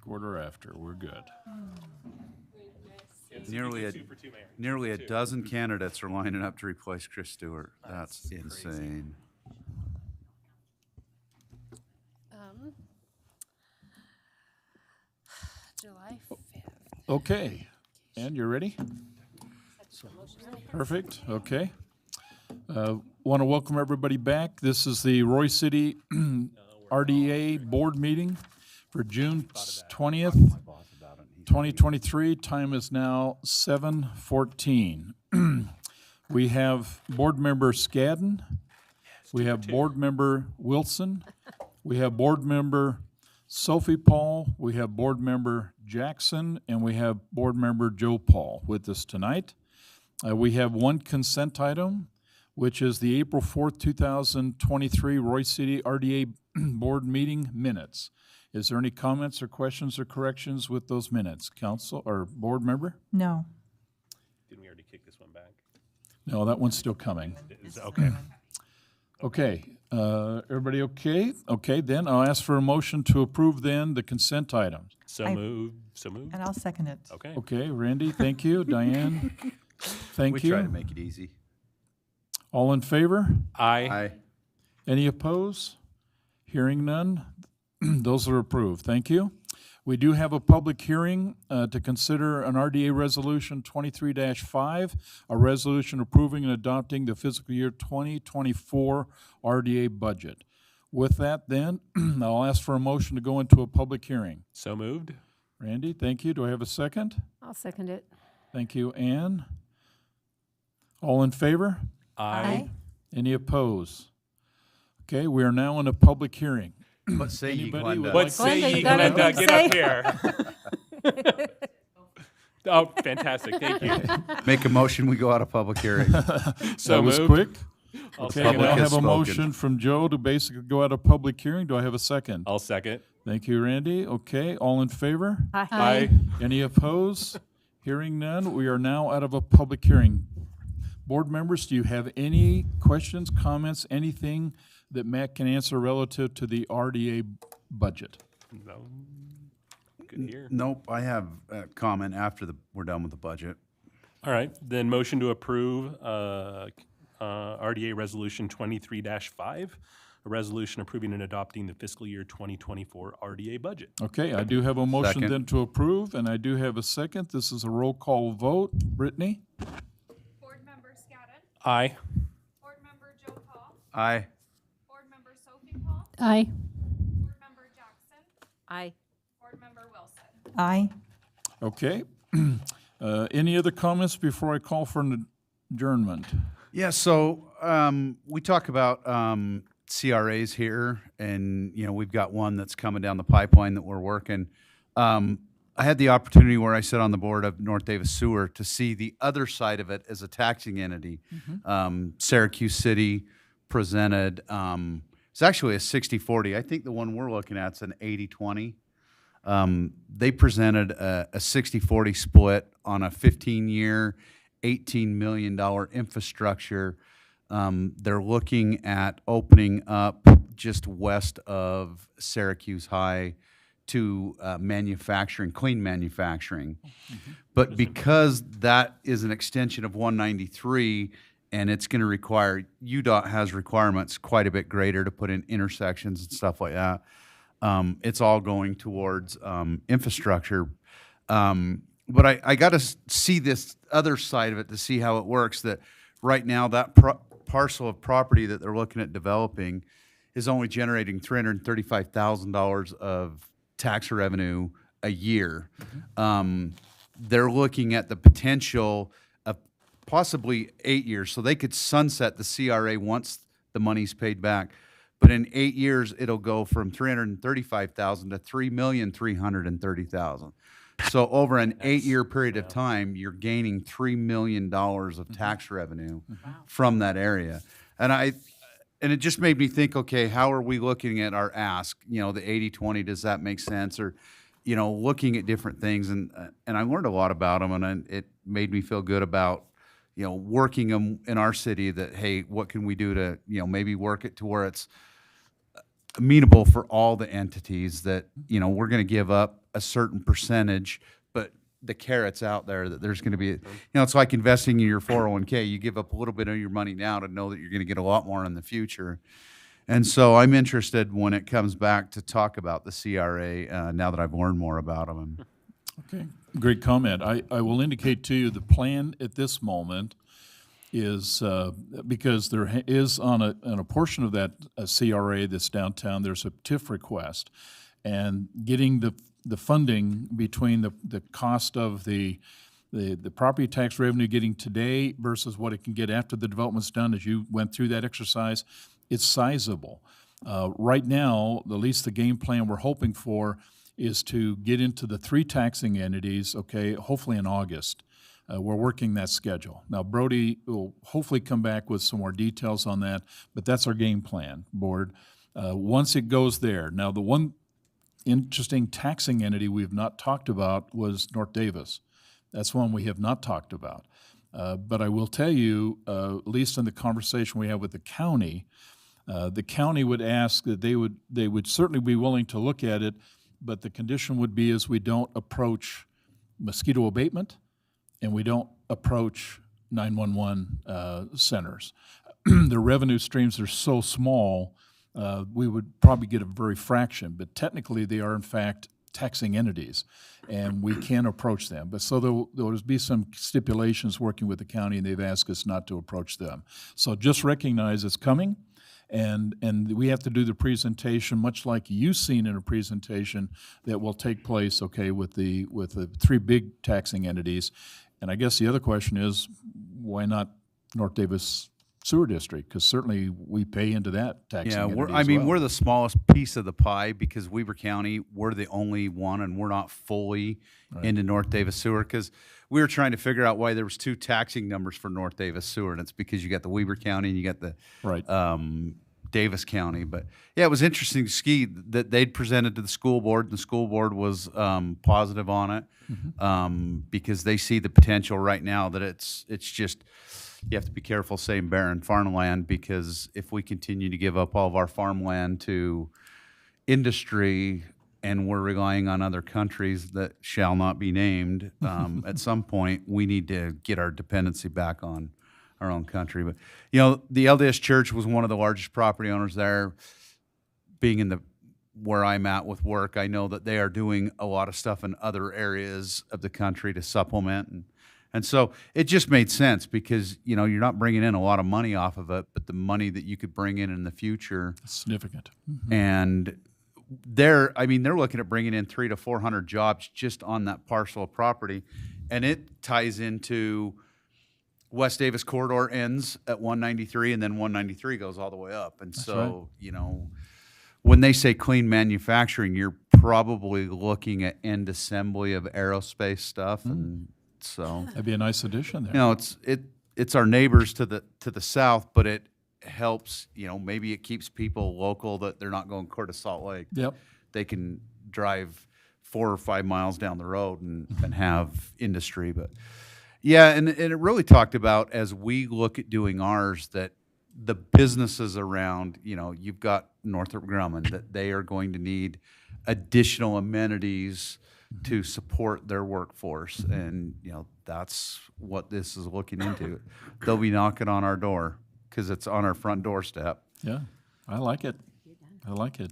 Speaker 1: Quarter after, we're good.
Speaker 2: Nearly a dozen candidates are lining up to replace Chris Stewart. That's insane.
Speaker 9: July 5th.
Speaker 1: Okay, and you're ready? Perfect, okay. Want to welcome everybody back. This is the Roy City RDA Board Meeting for June 20th, 2023. Time is now 7:14. We have Board Member Scadden. We have Board Member Wilson. We have Board Member Sophie Paul. We have Board Member Jackson, and we have Board Member Joe Paul with us tonight. We have one consent item, which is the April 4th, 2023 Roy City RDA Board Meeting minutes. Is there any comments or questions or corrections with those minutes, council or board member?
Speaker 8: No.
Speaker 4: Didn't we already kick this one back?
Speaker 1: No, that one's still coming.
Speaker 4: Okay.
Speaker 1: Okay, everybody okay? Okay, then I'll ask for a motion to approve then the consent items.
Speaker 4: So
Speaker 8: I-
Speaker 4: moved, so moved.
Speaker 8: And I'll second it.
Speaker 4: Okay.
Speaker 1: Okay, Randy, thank you. Diane, thank
Speaker 2: We
Speaker 1: you.
Speaker 2: try to make it easy.
Speaker 1: All in favor?
Speaker 4: Aye.
Speaker 1: Any opposed? Hearing none, those are approved. Thank you. We do have a public hearing to consider an RDA Resolution 23-5, a resolution approving and adopting the fiscal year 2024 RDA budget. With that then, I'll ask for a motion to go into a public hearing.
Speaker 4: So moved.
Speaker 1: Randy, thank you. Do I have a second?
Speaker 3: I'll second it.
Speaker 1: Thank you, Ann. All in favor?
Speaker 8: Aye.
Speaker 1: Any opposed? Okay, we are now in a public hearing.
Speaker 2: What say you,
Speaker 1: Anybody
Speaker 2: Glenda?
Speaker 1: would
Speaker 4: What
Speaker 1: like-
Speaker 4: say
Speaker 3: Glenda,
Speaker 4: ye,
Speaker 3: you got
Speaker 4: Glenda?
Speaker 3: anything to
Speaker 4: Get up here. Oh, fantastic. Thank you.
Speaker 2: Make a motion, we go out of public hearing.
Speaker 4: So
Speaker 1: That was
Speaker 4: moved.
Speaker 1: quick.
Speaker 4: I'll
Speaker 1: Okay,
Speaker 4: second
Speaker 1: and I'll
Speaker 4: it.
Speaker 1: have a
Speaker 2: spoken.
Speaker 1: motion from Joe to basically go out of public hearing. Do I have a second?
Speaker 4: I'll second.
Speaker 1: Thank you, Randy. Okay, all in favor?
Speaker 4: Aye.
Speaker 1: Any opposed? Hearing none, we are now out of a public hearing. Board members, do you have any questions, comments, anything that Matt can answer relative to the RDA budget?
Speaker 4: No. Good here.
Speaker 2: Nope, I have a comment after we're done with the budget.
Speaker 4: All right, then motion to approve RDA Resolution 23-5, a resolution approving and adopting the fiscal year 2024 RDA budget.
Speaker 1: Okay, I do have a motion
Speaker 2: Second.
Speaker 1: then to approve, and I do have a second. This is a roll call vote. Brittany?
Speaker 7: Board Member Scadden.
Speaker 4: Aye.
Speaker 7: Board Member Joe Paul.
Speaker 2: Aye.
Speaker 7: Board Member Sophie Paul.
Speaker 9: Aye.
Speaker 7: Board Member Jackson.
Speaker 3: Aye.
Speaker 7: Board Member Wilson.
Speaker 8: Aye.
Speaker 1: Okay. Any other comments before I call for an adjournment?
Speaker 2: Yeah, so we talk about CRAs here, and we've got one that's coming down the pipeline that we're working. I had the opportunity where I sit on the board of North Davis Sewer to see the other side of it as a taxing entity. Syracuse City presented. It's actually a 60-40. I think the one we're looking at is an 80-20. They presented a 60-40 split on a 15-year, $18 million infrastructure. They're looking at opening up just west of Syracuse High to manufacturing, clean manufacturing. But because that is an extension of 193, and it's going to require, UDOT has requirements quite a bit greater to put in intersections and stuff like that. It's all going towards infrastructure. But I got to see this other side of it to see how it works, that right now that parcel of property that they're looking at developing is only generating $335,000 of tax revenue a year. They're looking at the potential of possibly 8 years, so they could sunset the CRA once the money's paid back. But in 8 years, it'll go from $335,000 to $3,330,000. So over an 8-year period of time, you're gaining $3 million of tax revenue from that area. And it just made me think, okay, how are we looking at our ask? The 80-20, does that make sense? Or, looking at different things. And I learned a lot about them, and made me feel good about, working in our city that, hey, what can we do to, maybe work it to where it's amenable for all the entities that, we're going to give up a certain percentage, but the carrot's out there that there's going to be, it's like investing in your 401k. You give up a little bit of your money now to know that you're going to get a lot more in the future. And so I'm interested when it comes back to talk about the CRA now that I've learned more about them.
Speaker 1: Okay, great comment. I will indicate to you the plan at this moment is, because there is on a portion of that CRA that's downtown, there's a TIF request. And getting the funding between the cost of the property tax revenue getting today versus what it can get after the development's done, as you went through that exercise, it's sizable. Right now, at least the game plan we're hoping for is to get into the 3 taxing entities, okay, hopefully in August. We're working that schedule. Now, Brody will hopefully come back with some more details on that, but that's our game plan, board. Once it goes there, now the one interesting taxing entity we've not talked about was North Davis. That's one we have not talked about. But I will tell you, at least in the conversation we have with the county would ask that they would certainly be willing to look at it, but the condition would be is we don't approach mosquito abatement and we don't approach 911 centers. The revenue streams are so small, we would probably get a very fraction, but technically they are in fact taxing entities, and we can approach them. But so there'll be some stipulations working with the county, and they've asked us not to approach them. So just recognize it's coming, and we have to do the presentation, much like you've seen in a presentation that will take place, okay, with the 3 big taxing entities. And I guess the other question is, why not North Davis Sewer District? Because certainly we pay into that taxing entity as well.
Speaker 2: We're the smallest piece of the pie because Weber County, we're the only one, and we're not fully into North Davis Sewer, because we were trying to figure out why there was 2 taxing numbers for North Davis Sewer, and it's because you got the Weber County and you got the Davis County. But yeah, it was interesting to see that they'd presented to the school board, and the school board was positive on it, because they see the potential right now that it's just, you have to be careful saying barren farmland, because if we continue to give up all of our farmland to industry and we're relying on other countries that shall not be named, at some point we need to get our dependency back on our own country. But the LDS Church was one of the largest property owners there. Being in where I'm at with work, I know that they are doing a lot of stuff in other areas of the country to supplement, and so it just made sense, because you're not bringing in a lot of money off of it, but the money that you could bring in the future,
Speaker 1: significant.
Speaker 2: And they're looking at bringing in 300 to 400 jobs just on that parcel of property, and it ties into West Davis corridor ends at 193, and then 193 goes all the way up. And so, when they say clean manufacturing, you're probably looking at end assembly of aerospace stuff, and so
Speaker 1: that'd be a nice addition there.
Speaker 2: It's our neighbors to the south, but it helps. Maybe it keeps people local, that they're not going to Salt Lake.
Speaker 1: Yep,
Speaker 2: they can drive 4 or 5 miles down the road and have industry, but. Yeah, and it really talked about, as we look at doing ours, that the businesses around, you've got Northrop Grumman, that they are going to need additional amenities to support their workforce. And, that's what this is looking into. They'll be knocking on our door because it's on our front doorstep.
Speaker 1: Yeah, I like it. I like it.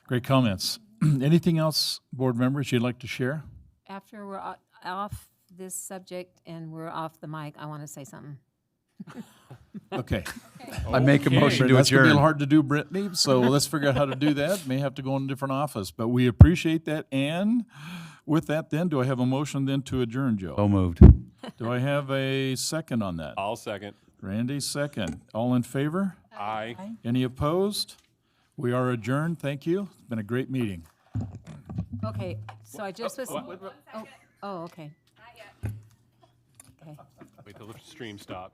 Speaker 1: Great comments. Anything else, board members, you'd like to share?
Speaker 3: After we're off this subject and we're off the mic, I want to say something.
Speaker 1: Okay.
Speaker 2: I make a motion to
Speaker 1: That's going to be
Speaker 2: adjourn.
Speaker 1: hard to do, Brittany, so let's figure out how to do that. May have to go in a different office, but we appreciate that. And with that then, do I have a motion then to adjourn, Joe?
Speaker 2: So moved.
Speaker 1: Do I have a second on that?
Speaker 4: I'll second.
Speaker 1: Randy, second. All in favor?
Speaker 4: Aye.
Speaker 1: Any opposed? We are adjourned. Thank you. It's been a great meeting.
Speaker 3: Okay, so I just was. Oh, okay.
Speaker 4: Wait till the stream stops.